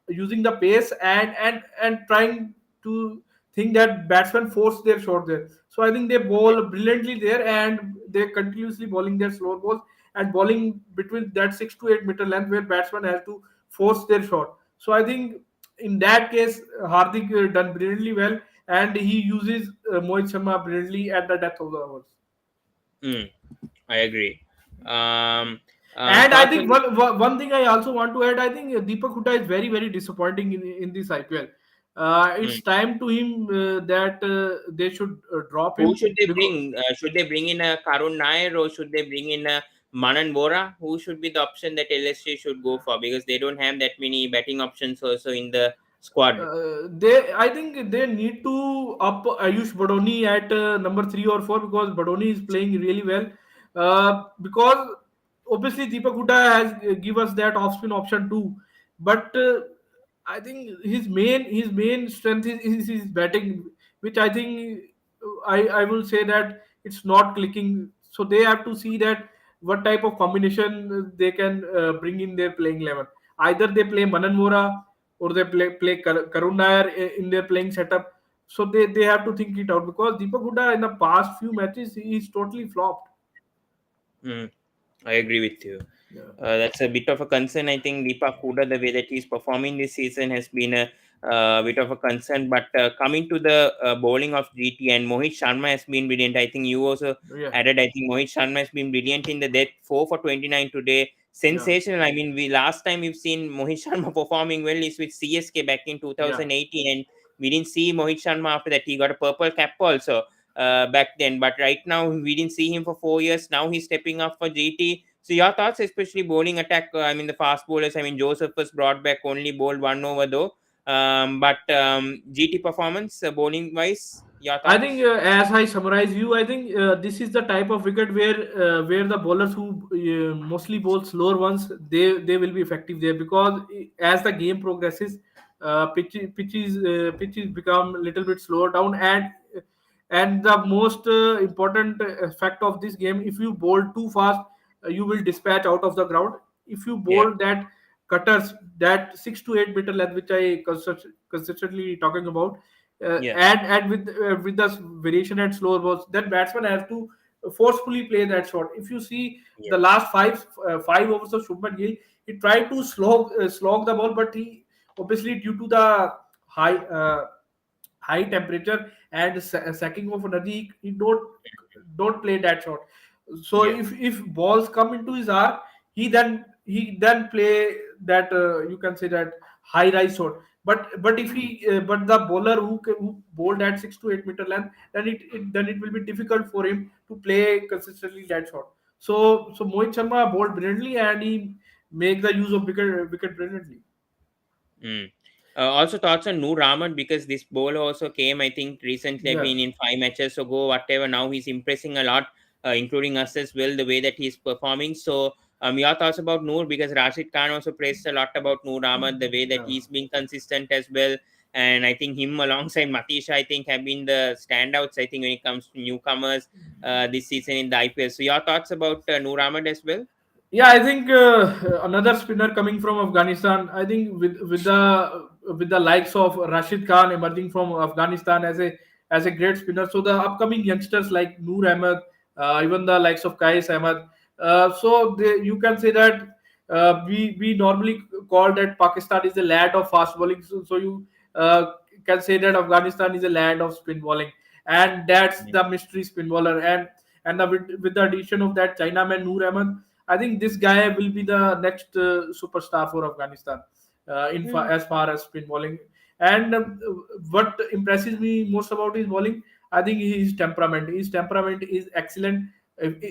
using the pace, and trying to think that batsmen force their shot there. So I think they bowl brilliantly there, and they continuously bowling their slow balls, and bowling between that 6 to 8 meter length where batsman has to force their shot. So I think in that case, Hardik done brilliantly well, and he uses Mohit Sharma brilliantly at the depth of the overs. Mm, I agree. Um, And I thoughts think on one thing I also want to add, I think Deepak Hooda is very disappointing in this IPL. Mm. It's time to him that they should drop Who him should they because bring? Should they bring in a Karun Nair or should they bring in a Manan Bora? Who should be the option that LSG should go for? Because they don't have that many betting options also in the squad. they I think they need to up Ayush Badoni at number 3 or 4 because Badoni is playing really well. Because obviously Deepak Hooda has give us that off spin option too, but I think his main strength is his batting, which I think I will say that it's not clicking. So they have to see that what type of combination they can bring in their playing 11. Either they play Manan Mora or they play Karun Nair in their playing setup. So they have to think it out because Deepak Hooda in the past few matches he's totally flopped. Mm. I agree with you. Yeah, That's a bit of a concern. I think Deepak Hooda, the way that he's performing this season, has been a bit of a concern. But coming to the bowling of GT and Mohit Sharma has been brilliant. I think you also yeah, added. I think Mohit Sharma has been brilliant in the death 4 for 29 today. yeah, Sensational. I mean, we last time we've seen Mohit Sharma performing well is with CSK back in yeah. 2018, and we didn't see Mohit Sharma after that. He got a purple cap also back then. But right now we didn't see him for 4 years. Now he's stepping up for GT. So your thoughts, especially bowling attack. I mean the fast bowlers. I mean Joseph was brought back, only bowled 1 over though. But GT performance bowling wise, your I think thoughts? as I summarize you, I think this is the type of wicket where the bowlers who mostly bowl slower ones they will be effective there because as the game progresses, pitches become a little bit slower down and the most important fact of this game, if you bowl too fast, you will dispatch out of the ground. If you Yeah, bowl that cutters, that 6 to 8 meter length which I consistently talking about, yeah, and with the variation and slower balls, then batsman has to forcefully play that shot. If you see yeah. the last 5 overs of Shubman Gill, he tried to slog the ball, but he obviously due to the high temperature and sacking of energy, he don't play that shot. So Yeah. if balls come into his arc, he then play that you can say that high rise shot. But if Mm, he but the bowler who bowled at 6 to 8 meter length, then it will be difficult for him to play consistently that shot. So Mohit Sharma bowled brilliantly and he make the use of wicket brilliantly. mm. Also thoughts on Noor Ahmad, because this bowler also came, I think, recently. I've Yeah, been in 5 matches ago, whatever. Now he's impressing a lot, including us as well, the way that he's performing. So, your thoughts about Noor, because Rashid Khan also praised a lot about Noor Ahmad, the way that yeah. he's been consistent as well. And I think him alongside Matisha, I think, have been the standouts, I think, when it comes to newcomers this season in the IPL. So, your thoughts about Noor Ahmad as well? Yeah, I think another spinner coming from Afghanistan. I think with the likes of Rashid Khan emerging from Afghanistan as a great spinner. So the upcoming youngsters like Noor Ahmed, even the likes of Kais Ahmed. You can say that we normally call that Pakistan is the land of fast bowling. So you uh, can say that Afghanistan is a land of spin bowling, and that's Yeah. the mystery spin bowler. And with the addition of that Chinaman Noor Ahmed, I think this guy will be the next superstar for Afghanistan Mm. as far as spin bowling. And what impresses me most about his bowling, I think his temperament. His temperament is excellent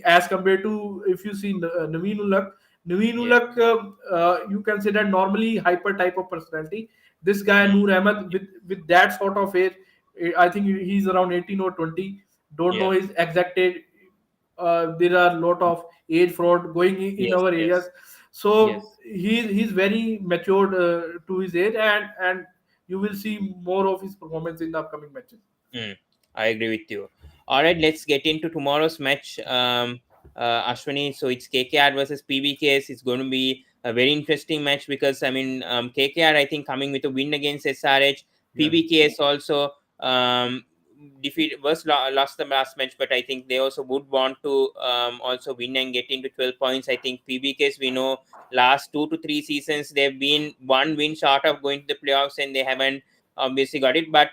as compared to if you see Naveen Ulak. Naveen Yeah. Ulak, you can say that normally hyper type of personality. This guy Mm. Noor Ahmed with that sort of age, I think he's around 18 or 20. Don't know Yeah. his exact age. There are a lot of age fraud going in Yes. our Yes. areas, so Yes. he's very matured to his age, and you will see more of his performance in the upcoming matches. Mm, I agree with you. All right, let's get into tomorrow's match, Ashwani. So it's KKR versus PBKS. It's going to be a very interesting match because KKR, I think, coming with a win against SRH. Yeah, PBKS also lost the last match, but I think they also would want to also win and get into 12 points. I think PBKS, we know, last 2 to 3 seasons they've been one win short of going to the playoffs, and they haven't obviously got it. But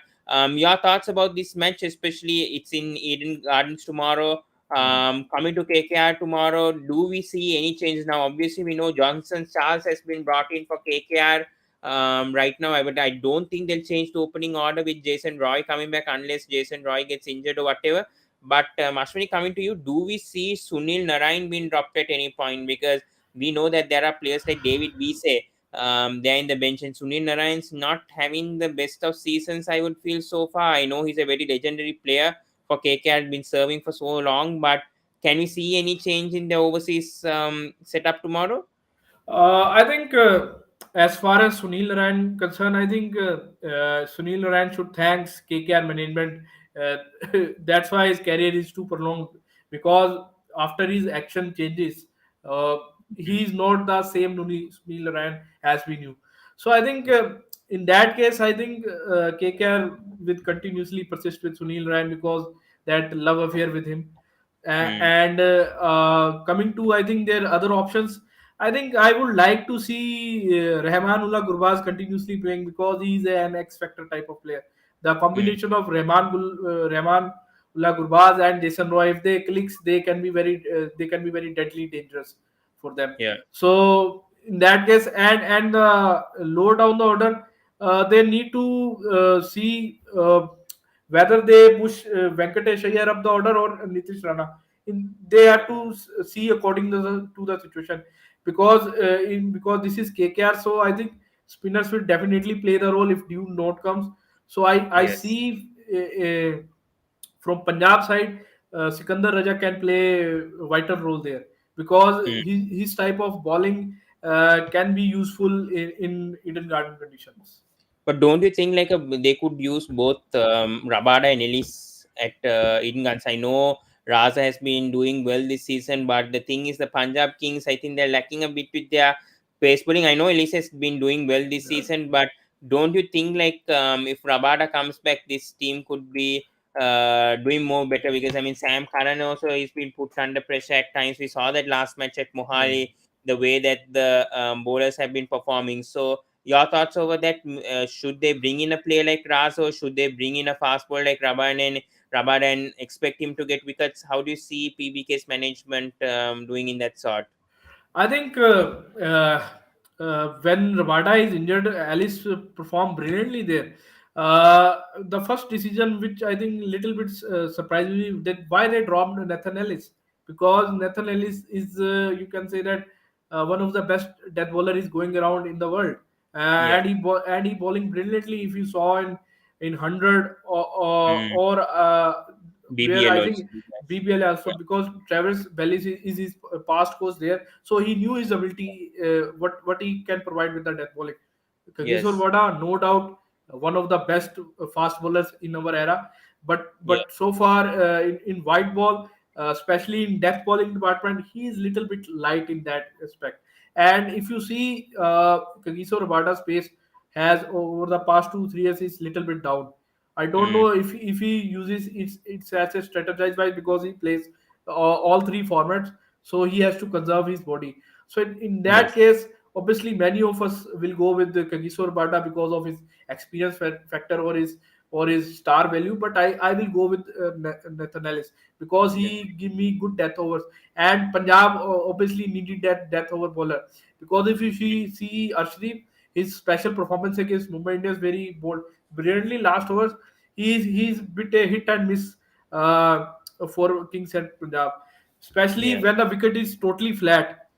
your thoughts about this match, especially it's in Eden Gardens tomorrow. yeah. Coming to KKR tomorrow, do we see any changes now? Obviously, we know Johnson Charles has been brought in for KKR. right now. I don't think they'll change the opening order with Jason Roy coming back unless Jason Roy gets injured or whatever. But Ashwini, coming to you, do we see Sunil Narayan being dropped at any point? Because we know that there are players like David Vise, they're in the bench, and Sunil Narayan's not having the best of seasons, I would feel, so far. I know he's a very legendary player for KKR, been serving for so long, but can we see any change in the overseas setup tomorrow? I think as far as Sunil Narayan concerned, I think Sunil Narayan should thanks KKR management. Uh, that's why his career is too prolonged, because after his action changes, uh, he is not the same Sunil Narayan as we knew. So I think in that case, I think KKR will continuously persist with Sunil Narayan because that love affair with him. Hmm. And coming to, I think their other options, I think I would like to see Rahmanullah Gurbaz continuously playing because he's an X factor type of player. The Hmm. combination of Rahmanullah Gurbaz and Jason Roy, if they clicks, they can be very deadly dangerous for them. Yeah. So in that case, and lower down the order, they need to see whether they push Venkatesh Iyer up the order or Nitish Rana. They have to see according to the situation, because because this is KKR, so I think spinners will definitely play the role if due note comes. So I Yes. see from Punjab side, Sikandar Raja can play a vital role there, because Hmm. his type of bowling can be useful in Eden Garden conditions. But don't you think like they could use both Rabada and Ellis at Eden Guns? I know Raza has been doing well this season, but the thing is the Punjab Kings, I think they're lacking a bit with their pace bowling. I know Ellis has been doing well this Yeah. season, but don't you think like if Rabada comes back, this team could be doing more better? Because I mean Sam Curran also has been put under pressure at times. We saw that last match at Yeah. Mohali, the way that the bowlers have been performing. So your thoughts over that? Should they bring in a player like Ras, or should they bring in a fast bowler like Raban and expect him to get wickets? How do you see PBK's management doing in that sort? I think when Rabada is injured, Alice performed brilliantly there. The first decision, which I think little bit surprised me, that why they dropped Nathan Ellis, because Nathan Ellis is you can say that one of the best death bowler is going around in the world, Yeah. and he bowling brilliantly. If you saw in 100 Mm. or where BBL I also. think BBL also, because Travis Bellis is his past coach there, so he knew his ability, what he can provide with the death bowling. Kageshwar Yes. Vada, no doubt, one of the best fast bowlers in our era, Yeah. but so far in white ball, especially in death bowling department, he is little bit light in that aspect. And if you see Kageshwar Vada's pace has over the past 2 3 years is little bit down. I don't Mm. know if he uses it's as a strategized by, because he plays all three formats, so he has to conserve his body. So in that Yes. case, obviously many of us will go with the Kagisor Bata because of his experience factor or his star value. But I will go with Nathan Ellis because Yeah. he give me good death overs, and Punjab obviously needed that death over bowler, because if you see Arshdeep, his special performance against Mumbai Indians very bold, brilliantly last overs. He's bit a hit and miss uh, for Kings and Punjab, especially Yeah. when the wicket is totally flat.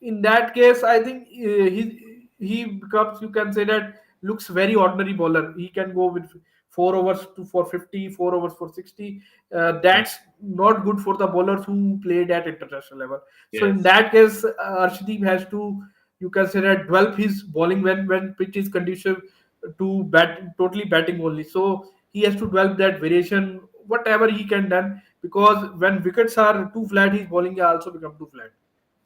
In that case, I think he becomes, you can say that, looks very ordinary bowler. He can go with 4 overs to for 50, 4 overs for 60. Mm. That's not good for the bowlers who played at international level. So in Yes. that case, Arshdeep has to, you can say that, develop his bowling when pitch is conducive to totally batting only. So he has to develop that variation, whatever he can done, because when wickets are too flat, his bowling also become too flat.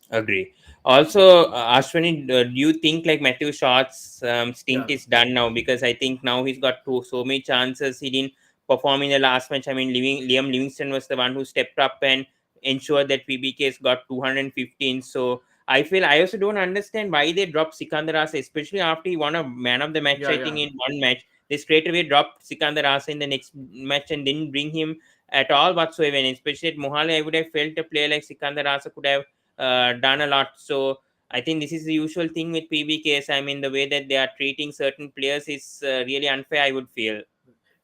Agree. Also, Ashwini, do you think like Matthew Shot's stint Yeah. is done now? Because I think now he's got so many chances. He didn't perform in the last match. I mean, Liam Livingston was the one who stepped up and ensured that PBK's got 215. So I feel I also don't understand why they dropped Sikandar Asa, especially after he won a man of the match, Yeah, I yeah. think, in one match. They straight away dropped Sikandar Asa in the next match and didn't bring him at all whatsoever. And especially at Mohali, I would have felt a player like Sikandar Asa could have done a lot. So I think this is the usual thing with PBKs. I mean, the way that they are treating certain players is really unfair, I would feel.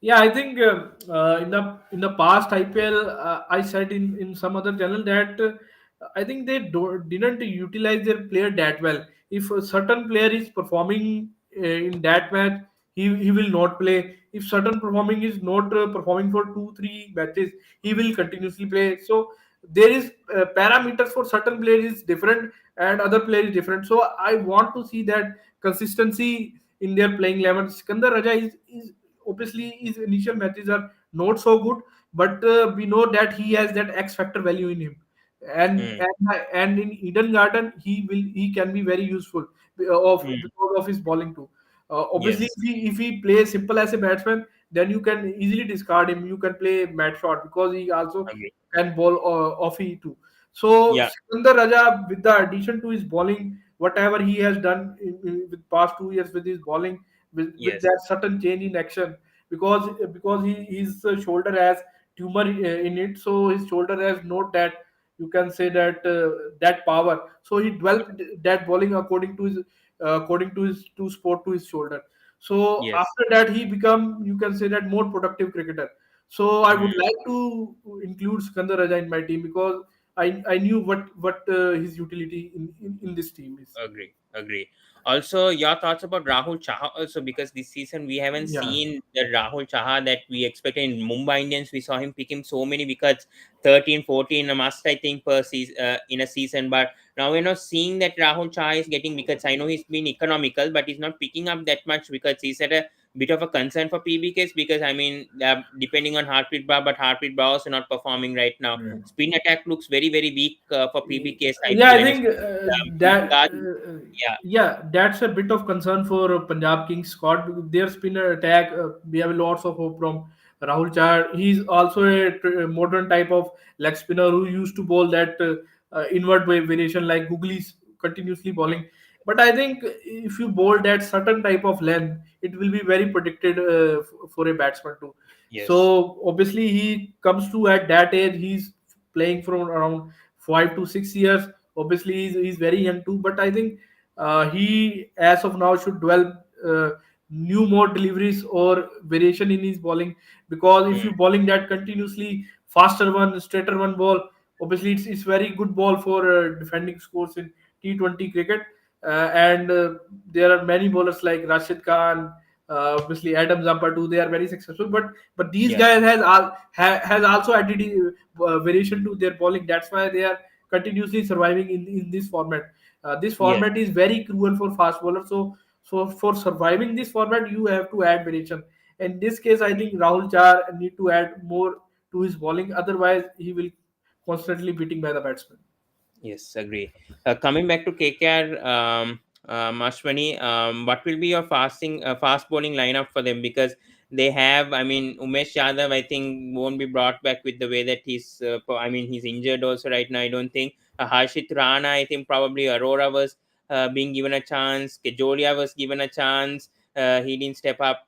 Yeah, I think in the past IPL, I said in some other channel that I think they didn't utilize their player that well. If a certain player is performing in that match, he will not play. If certain performing is not performing for 2 3 matches, he will continuously play. So there is parameters for certain players is different and other players is different. So I want to see that consistency in their playing 11. Sikandar Raja is obviously his initial matches are not so good, but we know that he has that X factor value in him, and Mm. and in Eden Garden he can be very useful of Mm. because of his bowling too. Obviously, Yes, if he plays simple as a batsman, then you can easily discard him. You can play Matt Shot because he also agree. can bowl offy too. So Yeah, Sikandar Raja, with the addition to his bowling, whatever he has done with past 2 years with his bowling, with yes. that certain change in action, because his shoulder has tumor in it, so his shoulder has not that, you can say that that power, so he developed that bowling according to his to sport to his shoulder. So Yes. after that he become, you can say that, more productive cricketer. So I Mm. would like to include Skandar Raja in my team because I knew what his utility in this team is. Agree, agree. Also, your thoughts about Rahul Chaha also, because this season we haven't Yeah, seen the Rahul Chaha that we expected in Mumbai Indians. We saw him picking so many wickets, 13, 14, a must I think per season in a season. But now we're not seeing that Rahul Chaha is getting wickets. I know he's been economical, but he's not picking up that much wickets. He's at a bit of a concern for PBKs because I mean, depending on Harpreet Bar, but Harpreet Bar also not performing right now. Spin attack looks very, very weak for PBKs. I yeah, feel, I and think especially that Gadi. Yeah. yeah, that's a bit of concern for Punjab Kings squad. Their spinner attack, we have lots of hope from Rahul Chahar. He's also a modern type of leg spinner who used to bowl that inward variation like Googly's continuously bowling. But I think if you bowl that certain type of length, it will be very predicted for a batsman too. Yes. So obviously he comes to at that age. He's playing from around 5 to 6 years. Obviously he's very young too, but I think he as of now should develop new more deliveries or variation in his bowling, because if Mm. you bowling that continuously faster one straighter one ball, obviously it's very good ball for defending scores in T20 cricket. And there are many bowlers like Rashid Khan, obviously Adam Zampa too. They are very successful, but these Yes. guys has also added variation to their bowling. That's why they are continuously surviving in this format. This Yes. format is very cruel for fast bowlers. So for surviving this format, you have to add variation. In this case, I think Rahul Char need to add more to his bowling. Otherwise, he will constantly beating by the batsman. Yes, agree. Coming back to KKR, Ashwani, what will be your fast bowling lineup for them? Because they have, I mean, Umesh Yadav, I think won't be brought back with the way that I mean, he's injured also right now. I don't think. Harshit Rana, I think probably Aurora was being given a chance. Kejolia was given a chance. He didn't step up.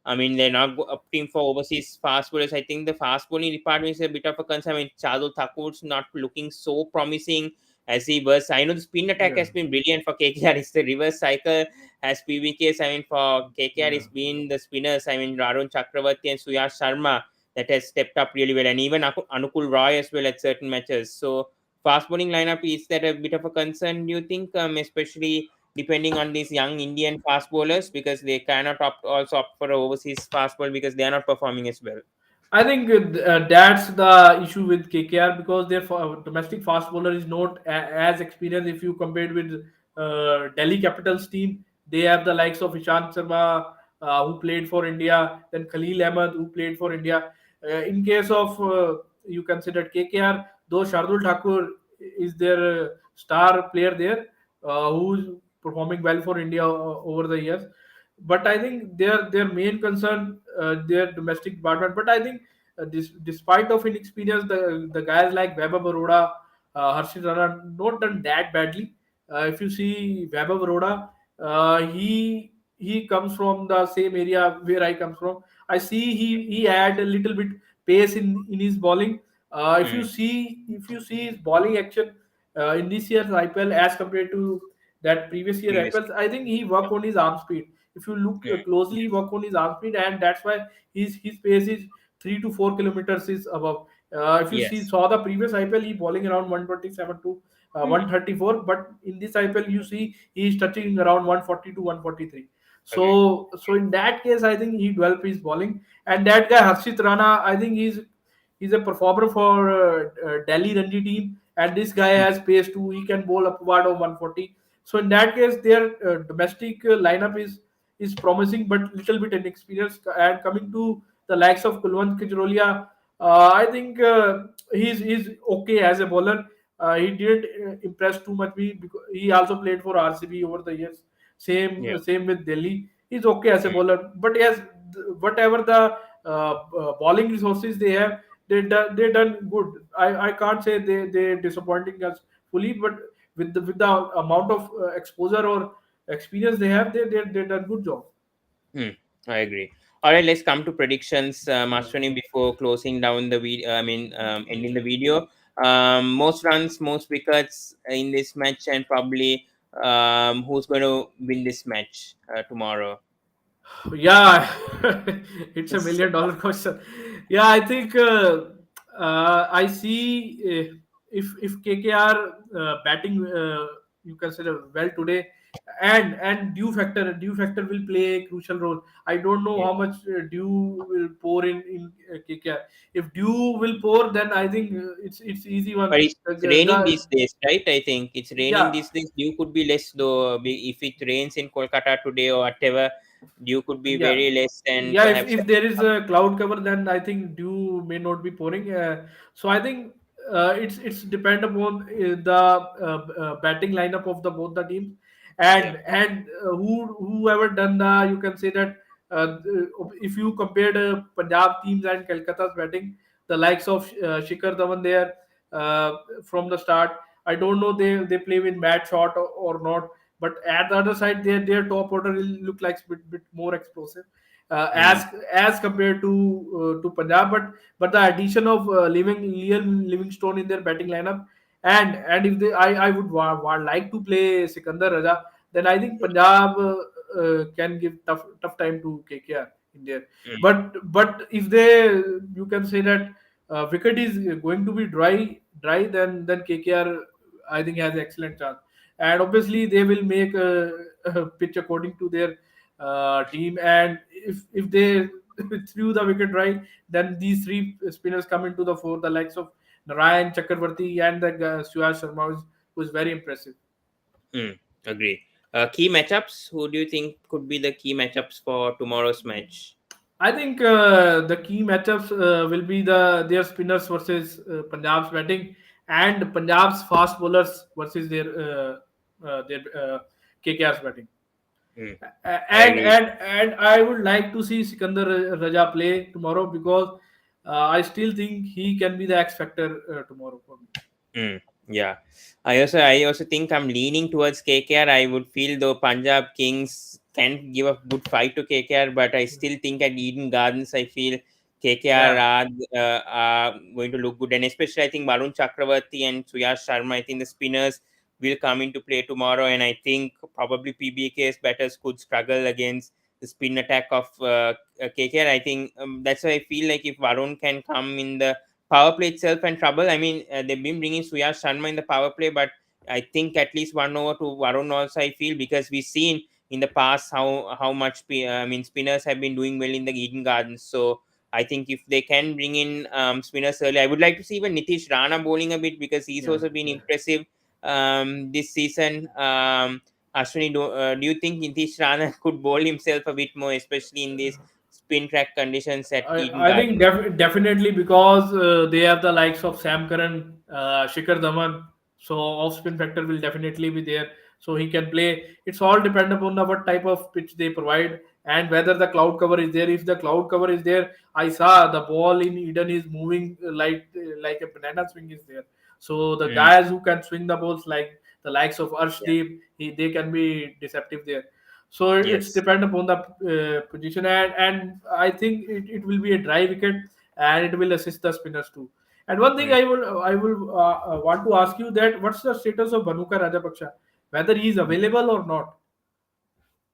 I mean, they're not opting for overseas fast bowlers. I think the fast bowling department is a bit of a concern. I mean, Chadul Thakur's not looking so promising as he was. I know the spin attack Yeah, has been brilliant for KKR. It's the reverse cycle as PBKs. I mean, for KKR, yeah. it's been the spinners. I mean, Arun Chakravarti and Suyash Sharma that has stepped up really well, and even Anukul Roy as well at certain matches. So, fast bowling lineup is that a bit of a concern? Do you think, especially depending on these young Indian fast bowlers, because they cannot opt for a overseas fast ball because they are not performing as well. I think that's the issue with KKR because their domestic fast bowler is not as experienced if you compare with Delhi Capitals team. They have the likes of Ishant Sharma who played for India, then Khalil Ahmed who played for India. In case of you consider KKR, though Shardul Thakur is their star player there, who's performing well for India over the years. But I think their main concern their domestic department. But I think despite of inexperience, the guys like Vaibhav Baroda, Harshit Rana not done that badly. If you see Vaibhav Baroda, he comes from the same area where I come from. I see he had a little bit pace in his bowling. Hmm. If you see his bowling action, in this year's IPL as compared to that previous year Previous. IPL. I think he worked on his arm speed. If you look Mm. closely, he worked on his arm speed, and that's why his pace is 3 to 4 kilometers is above. If you see Yes. saw the previous IPL, he bowling around 127 to Mm. 134, but in this IPL you see he is touching around 140 to 143. Agreed. So in that case, I think he developed his bowling, and that guy Harshit Rana, I think he's a performer for Delhi Ranji team, and this guy Mm. has pace too. He can bowl upward of 140. So in that case, their domestic lineup is promising, but little bit inexperienced. And coming to the likes of Kulwant Kijrolia, I think he's okay as a bowler. He didn't impress too much me because he also played for RCB over the years. Yeah. Same with Delhi. He's okay as a Mm. bowler, but yes, whatever the bowling resources they have, they done good. I can't say they disappointing us fully, but with the amount of exposure or experience they have, they done good job. Hmm, I agree. All right, let's come to predictions, Ashwini, before closing down the video. I mean, ending the video. Most runs, most wickets in this match, and probably who's going to win this match tomorrow. Yeah, it's a $1 million question. Yeah, I think I see if KKR batting you consider well today, and due factor will play a crucial role. I don't know Yeah. how much dew will pour in KKR. If dew will pour, then I think it's easy one. But it's raining these days, right? I think it's raining Yeah, these days. Dew could be less though. If it rains in Kolkata today or whatever, dew could be yeah, very less, and yeah. perhaps. If there is a cloud cover, then I think dew may not be pouring. So I think it's depend upon the batting lineup of the both the teams, Yeah. and whoever done the, you can say that if you compare the Punjab teams and Calcutta's batting, the likes of Shikhar Dhawan there uh, from the start. I don't know they play with Matt Shot or not, but at the other side, their top order will look like bit more explosive Mm, as compared to Punjab. But the addition of Liam Livingstone in their batting lineup, and if they I would like to play Sikandar Raja, then I think Punjab can give tough time to KKR in there. mm, But if they, you can say that wicket is going to be dry, then KKR I think has excellent chance, and obviously they will make a pitch according to their team. And if they threw the wicket right, then these three spinners come into the fore, the likes of Narayan Chakravarti and the Suyash Sharma, who is very impressive. mm. Agree. Key matchups. Who do you think could be the key matchups for tomorrow's match? I think the key matchups will be their spinners versus Punjab's batting, and Punjab's fast bowlers versus their KKR's batting. Mm, I agree. And I would like to see Sikandar Raja play tomorrow because I still think he can be the X factor tomorrow for me. Mm, yeah, I also think I'm leaning towards KKR. I would feel though Punjab Kings can give a good fight to KKR, but I still think at Eden Gardens I feel KKR Yeah, are going to look good, and especially I think Varun Chakravarti and Suyash Sharma. I think the spinners will come into play tomorrow, and I think probably PBKS batters could struggle against the spin attack of KKR. I think that's why I feel like if Varun can come in the power play itself and trouble. I mean, they've been bringing Suyash Sharma in the power play, but I think at least one over to Varun also. I feel because we've seen in the past how much I mean spinners have been doing well in the Eden Gardens. So I think if they can bring in spinners early, I would like to see even Nitish Rana bowling a bit because he's yeah, also been yeah. impressive this season. Ashwini, do you think Nitish Rana could bowl himself a bit more, especially in these spin track conditions at Eden I think Gardens? definitely because they have the likes of Sam Curran, Shikhar Dhawan, so off spin factor will definitely be there. So he can play. It's all depend upon the what type of pitch they provide and whether the cloud cover is there. If the cloud cover is there, I saw the ball in Eden is moving like a banana swing is there. So the Mm, guys who can swing the balls like the likes of yeah. Arshdeep, they can be deceptive there. So it's Yes. depend upon the position, and I think it will be a dry wicket, and it will assist the spinners too. And one thing Mm. I will want to ask you that what's the status of Bhanuka Rajapaksha, whether he is available or not?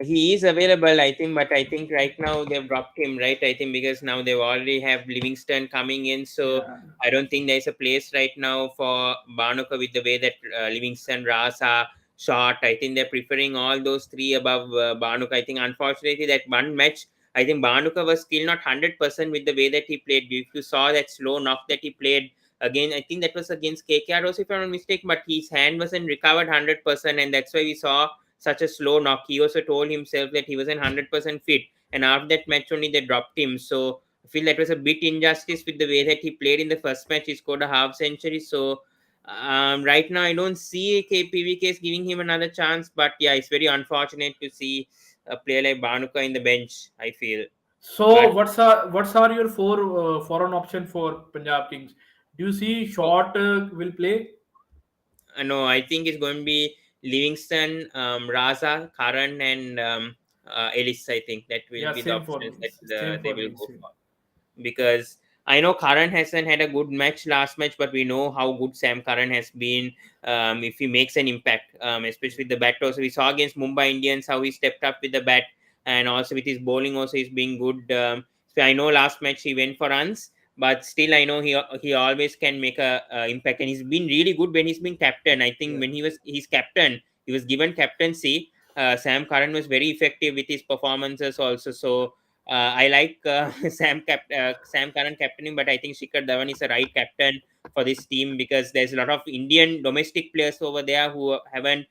He is available, I think, but I think right now they've dropped him, right? I think because now they already have Livingston coming in, so Yeah. I don't think there's a place right now for Barnuka with the way that Livingston, Rasa, Shot. I think they're preferring all those three above Barnuka. I think unfortunately that one match, I think Barnuka was still not 100% with the way that he played. If you saw that slow knock that he played again, I think that was against KKR also, if I'm not mistaken, but his hand wasn't recovered 100%, and that's why we saw such a slow knock. He also told himself that he wasn't 100% fit, and after that match only they dropped him. So I feel that was a bit injustice with the way that he played in the first match. He scored a half century. So right now I don't see PBKS giving him another chance. But yeah, it's very unfortunate to see a player like Banuka in the bench, I feel. So But what's are your foreign option for Punjab Kings? Do you see oh, Short will play? no, I think it's going to be Livingston, Raza, Karan, and Ellis. I think that will Yeah, be the same for options me. that Same they for will me. go Same. for. Because I know Karan hasn't had a good match last match, but we know how good Sam Karan has been. If he makes an impact, especially with the bat. Also, we saw against Mumbai Indians how he stepped up with the bat, and also with his bowling. Also, he's been good. So I know last match he went for runs, but still I know he always can make a impact, and he's been really good when he's been captain. I think Yeah. when he's captain, he was given captaincy. Sam Karan was very effective with his performances also. So I like Sam Curran captaining, but I think Shikhar Dhawan is the right captain for this team because there's a lot of Indian domestic players over there who haven't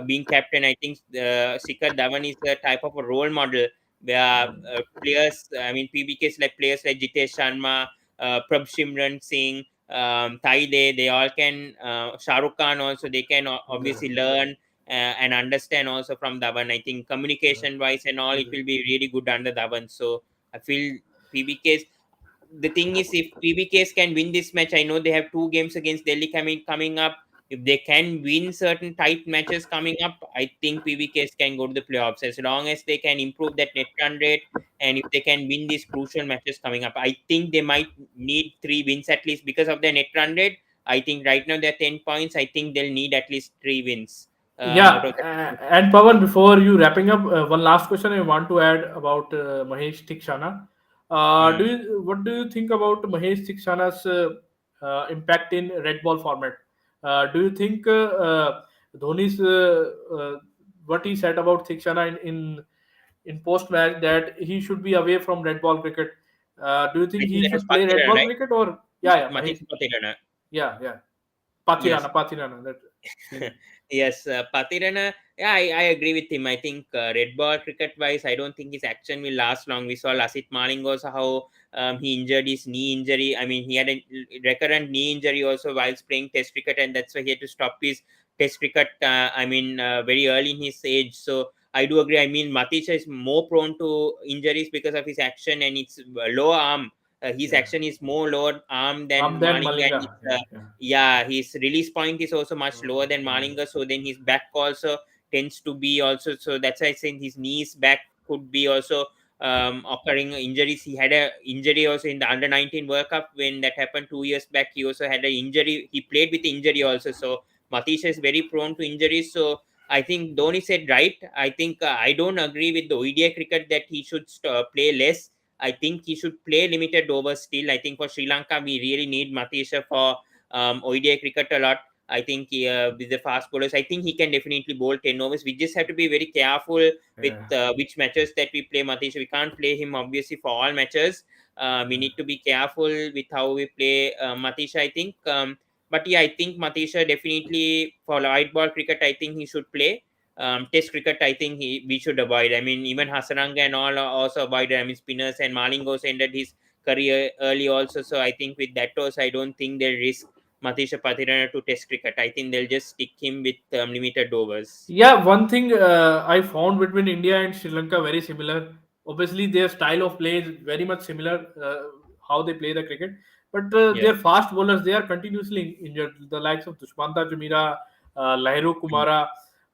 been captain. I think Shikhar Dhawan is the type of a role model where players, I mean PBKs like players like Jitesh Sharma, Prabh Simran Singh, Taide, they all can, Shah Rukh Khan also, they can Yeah. obviously learn and understand also from Dhawan. I think communication wise and all, it will be really good under Dhawan. So I feel PBKs. The thing is, if PBKs can win this match, I know they have two games against Delhi coming up. If they can win certain tight matches coming up, I think PBKs can go to the playoffs as long as they can improve that net run rate, and if they can win these crucial matches coming up. I think they might need three wins at least because of their net run rate. I think right now they're 10 points. I think they'll need at least three wins out Yeah, of the. and Pawan, before you wrapping up, one last question I want to add about Mahesh Tikshana. Hmm. What do you think about Mahesh Tikshana's impact in red ball format? Do you think Dhoni's what he said about Tikshana in post match that he should be away from red ball cricket? Do you I think think he that was should play red Pathirana, ball right? cricket or yeah, Mahesh, Matisha Pathirana. yeah, Yes. Pathirana that his Yes, Pathirana. Yeah, I agree with him. I think red ball cricket wise, I don't think his action will last long. We saw Lasit Maling also how he injured his knee injury. I mean, he had a recurrent knee injury also while playing Test cricket, and that's why he had to stop his Test cricket. I mean, very early in his age. So I do agree. I mean, Matisha is more prone to injuries because of his action and its lower arm. His yeah. action is more lower arm than Then Malinga, and Malinga, it's, yeah. yeah, his release point is also much lower than Yeah. Malinga, so then his back also tends to be also, so that's why I think his knees back could be also occurring injuries. He had a injury also in the under 19 World Cup when that happened 2 years back. He also had an injury. He played with injury also. So Matisha is very prone to injuries. So I think Dhoni said right. I think I don't agree with the ODI cricket that he should play less. I think he should play limited overs still. I think for Sri Lanka we really need Matisha for ODI cricket a lot. I think with the fast bowlers, I think he can definitely bowl 10 overs. We just have to be very careful with Yeah. which matches that we play Matisha. We can't play him obviously for all matches. We need to be careful with how we play Matisha, I think. But yeah, I think Matisha definitely for white ball cricket, I think he should play. Test cricket, I think we should avoid. I mean, even Hasaranga and all are also avoided. I mean, spinners and Malingos ended his career early also. So I think with that also, I don't think they'll risk Matisha Pathirana to Test cricket. I think they'll just stick him with limited overs. Yeah, one thing I found between India and Sri Lanka very similar. Obviously, their style of play is very much similar, how they play the cricket. But Yeah. their fast bowlers, they are continuously injured. The likes of Dushmanta Jamira, Lahiru Mm. Kumara,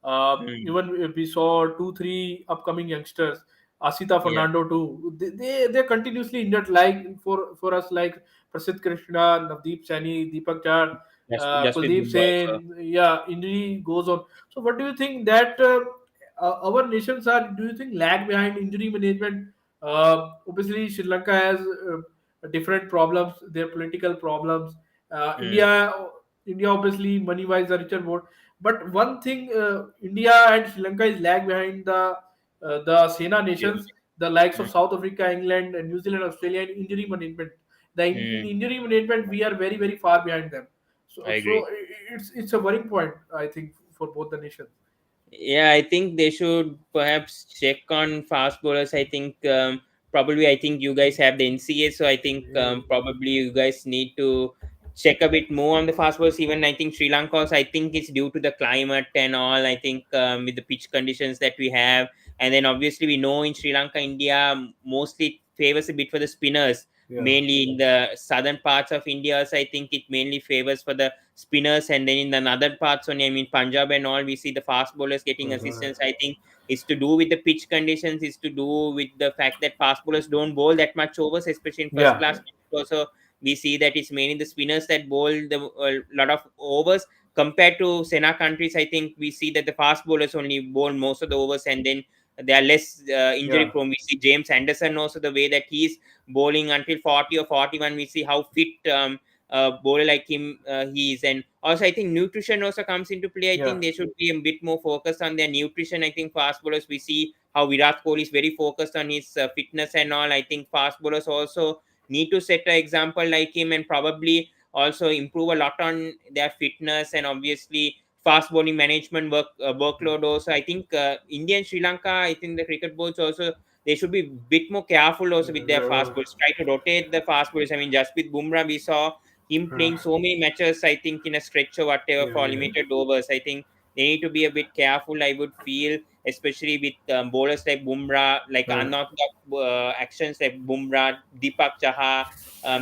Mm. even we saw two, three upcoming youngsters. Asita Yeah. Fernando too. They're continuously injured. Like for us, like Prasidh Krishna, Navdeep Saini, Deepak Char, Just with Kuldeep Bumrah also. Sen. Yeah, injury goes on. So what do you think that our nations are? Do you think lag behind injury management? Obviously, Sri Lanka has different problems. Their political problems. Mm. India obviously money wise the richer board. But one thing, India and Sri Lanka is lag behind the Sena Yeah. nations, the likes Mm. of South Africa, England, and New Zealand, Australia, in injury management. In Mm. injury management, we are very far behind them. I So agree. it's a worrying point, I think, for both the nations. Yeah, I think they should perhaps check on fast bowlers. I think probably I think you guys have the NCA, so I think probably you guys need to check a bit more on the fast bowlers. Even I think Sri Lanka also, I think it's due to the climate and all. I think with the pitch conditions that we have, and then obviously we know in Sri Lanka, India mostly favors a bit for the spinners. Yeah, Mainly in the southern parts of India, so I think it mainly favors for the spinners, and then in the other parts only, I mean Punjab and all, we see the fast bowlers getting assistance. I think it's to do with the pitch conditions, it's to do with the fact that fast bowlers don't bowl that much overs, especially in first yeah, class cricket. Also we see that it's mainly the spinners that bowl the a lot of overs compared to Sena countries. I think we see that the fast bowlers only bowl most of the overs, and then they are less injury yeah, prone. We see James Anderson also, the way that he's bowling until 40 or 41, we see how fit bowler like him he is. And also I think nutrition also comes into play. I yeah, think they should be a bit more focused on their nutrition. I think fast bowlers, we see how Virat Kohli is very focused on his fitness and all. I think fast bowlers also need to set an example like him, and probably also improve a lot on their fitness, and obviously fast bowling management workload also. I think India and Sri Lanka, I think the cricket boards also, they should be a bit more careful also with their fast bowlers, try to rotate the fast bowlers. I mean, just with Bumrah we saw him playing so many matches, I think, in a stretch or whatever for yeah, limited overs. I think they need to be a bit careful, I would feel, especially with bowlers like Bumrah, like yeah. unorthodox actions like Bumrah, Deepak Chaha,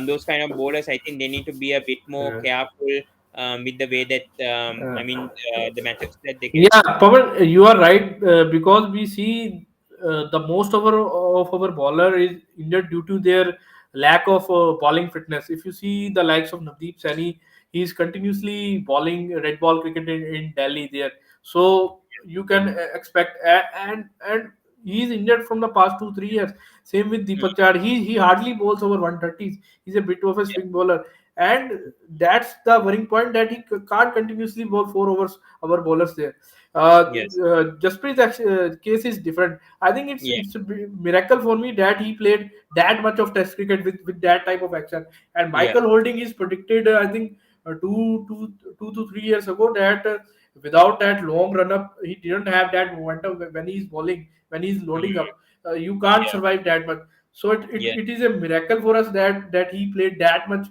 those kind of bowlers. I think they need to be a bit more Yeah. careful with the way that, Uh, I mean, the matches that they get. Yeah, Pawan, you are right because we see the most of our bowler is injured due to their lack of bowling fitness. If you see the likes of Navdeep Saini, he is continuously bowling red ball cricket in Delhi there. So you can expect and he is injured from the past 2 3 years. Same with Mm, Deepak Chad. He hardly bowls over 130s. He's a bit of a yeah. swing bowler, and that's the worrying point that he can't continuously bowl 4 overs, our bowlers there. Yes. Jasprit's case is different. I think Yeah. it's a miracle for me that he played that much of Test cricket with that type of action. And Yeah. Michael Holding is predicted, I think, 2 to 3 years ago that without that long run up, he didn't have that momentum when he's bowling, when he's Mm, loading up. You can't yeah. survive that much. So Yeah. it is a miracle for us that he played that much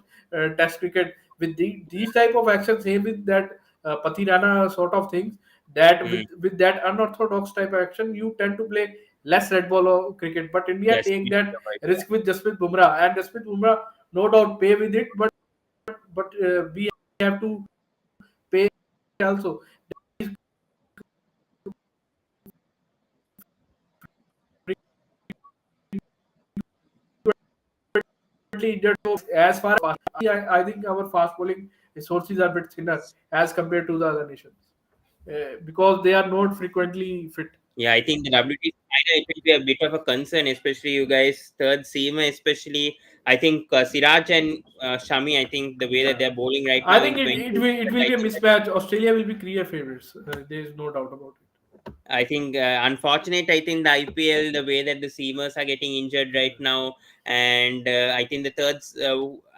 Test cricket with these type of actions. Same with that Patirana sort of things, that Mm, with that unorthodox type of action you tend to play less red ball or cricket, but India yes. take that risk with Jasprit Bumrah, and Jasprit Bumrah no doubt pay with it, but we have to pay also. Injured. So as far as I think our fast bowling resources are a bit thinner as compared to the other nations because they are not frequently fit. Yeah, I think the WT final, it will be a bit of a concern, especially you guys third seamer, especially I think Siraj and Shami. I think the way that Yeah. they're bowling right I now think is going to it will be a like, mismatch. Australia will be clear favorites. There is no doubt about it. I think unfortunate. I think the IPL, the way that the seamers are getting injured right now, and I think the thirds.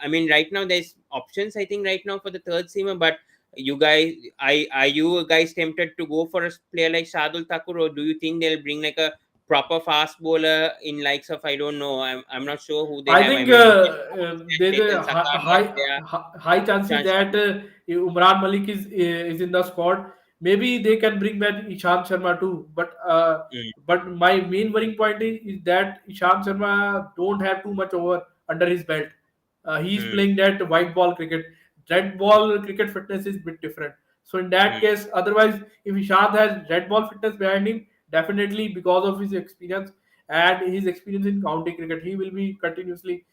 I mean, right now there's options. I think right now for the third seamer, but you guys, are you guys tempted to go for a player like Shardul Thakur, or do you think they'll bring like a proper fast bowler in likes of, I don't know. I'm not sure who they I have. I think mean, there's Chetan a Sakaria, there, high chances Ishan that Sharma. Umran Malik is in the squad. Maybe they can bring back Ishant Sharma too. Mm, But my main worrying point is that Ishant Sharma don't have too much over under his belt. He's mm, playing that white ball cricket. Red ball cricket fitness is bit different. So in that mm, case, otherwise, if Ishant has red ball fitness behind him, definitely because of his experience, and his experience in county cricket, he will be continuously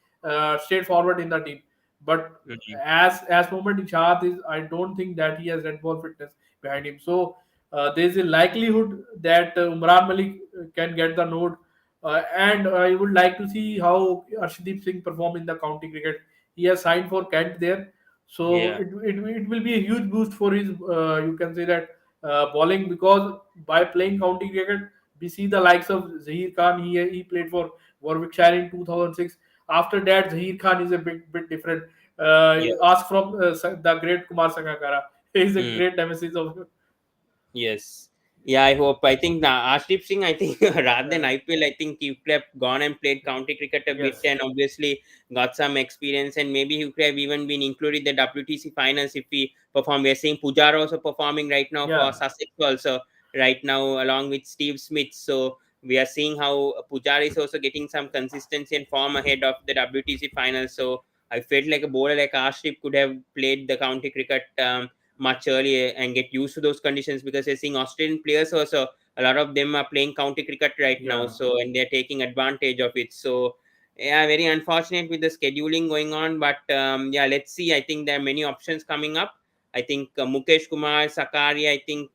straightforward in the team. But Mhm. as Mohammad Ishad is, I don't think that he has red ball fitness behind him. So there is a likelihood that Umran Malik can get the nod. And I would like to see how Arshdeep Singh perform in the county cricket. He has signed for Kent there, so Yeah, it will be a huge boost for his, you can say that, bowling, because by playing county cricket we see the likes of Zahir Khan. He played for Warwickshire in 2006. After that, Zahir Khan is a bit different. yeah. Ask from the great Kumar Sangakkara. He is a Mm. great nemesis of. Yes. Yeah, I hope. I think Arshdeep Singh, I think rather than uh, IPL, I think he could have gone and played county cricket a bit yes. and obviously got some experience. And maybe he could have even been included in the WTC finals if he performed. We're seeing Pujara also performing right now for Yeah. Sussex also, right now, along with Steve Smith. So we are seeing how Pujara is also getting some consistency and form ahead of the WTC finals. So I felt like a bowler like Arshdeep could have played the county cricket. Much earlier and get used to those conditions, because you're seeing Australian players also, a lot of them are playing county cricket right now, Yeah. so and they're taking advantage of it. So yeah, very unfortunate with the scheduling going on, but yeah, let's see. I think there are many options coming up. I think Mukesh Kumar, Sakari, I think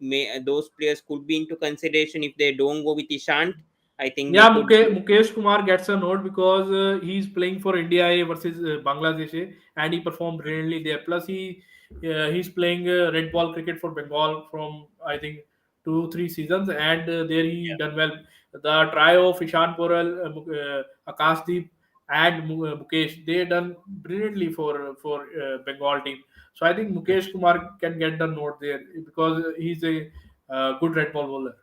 those players could be into consideration if they don't go with Ishant. I think they Yeah, could be. Mukesh Kumar gets a note because he's playing for India A versus Bangladesh A, and he performed brilliantly there. Plus, he's playing red ball cricket for Bengal from, I think, 2 3 seasons, and there he done well. The trio of Ishan Poral, Akashdeep, and Mukesh, they done brilliantly for Bengal team. So I think Mukesh Kumar can get the note there because he's a good red ball bowler.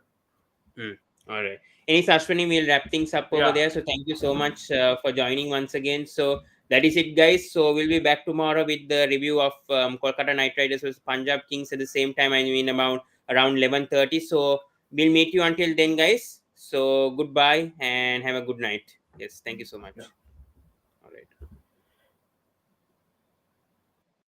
Hmm. All right. Any Ashwini, we'll wrap things up over Yeah, there. So thank you so much for joining once again. So that is it, guys. So we'll be back tomorrow with the review of Kolkata Knight Riders versus Punjab Kings at the same time. I mean, about around 11:30. So we'll meet you until then, guys. So goodbye and have a good night. Yes, thank you so yeah. much. All right.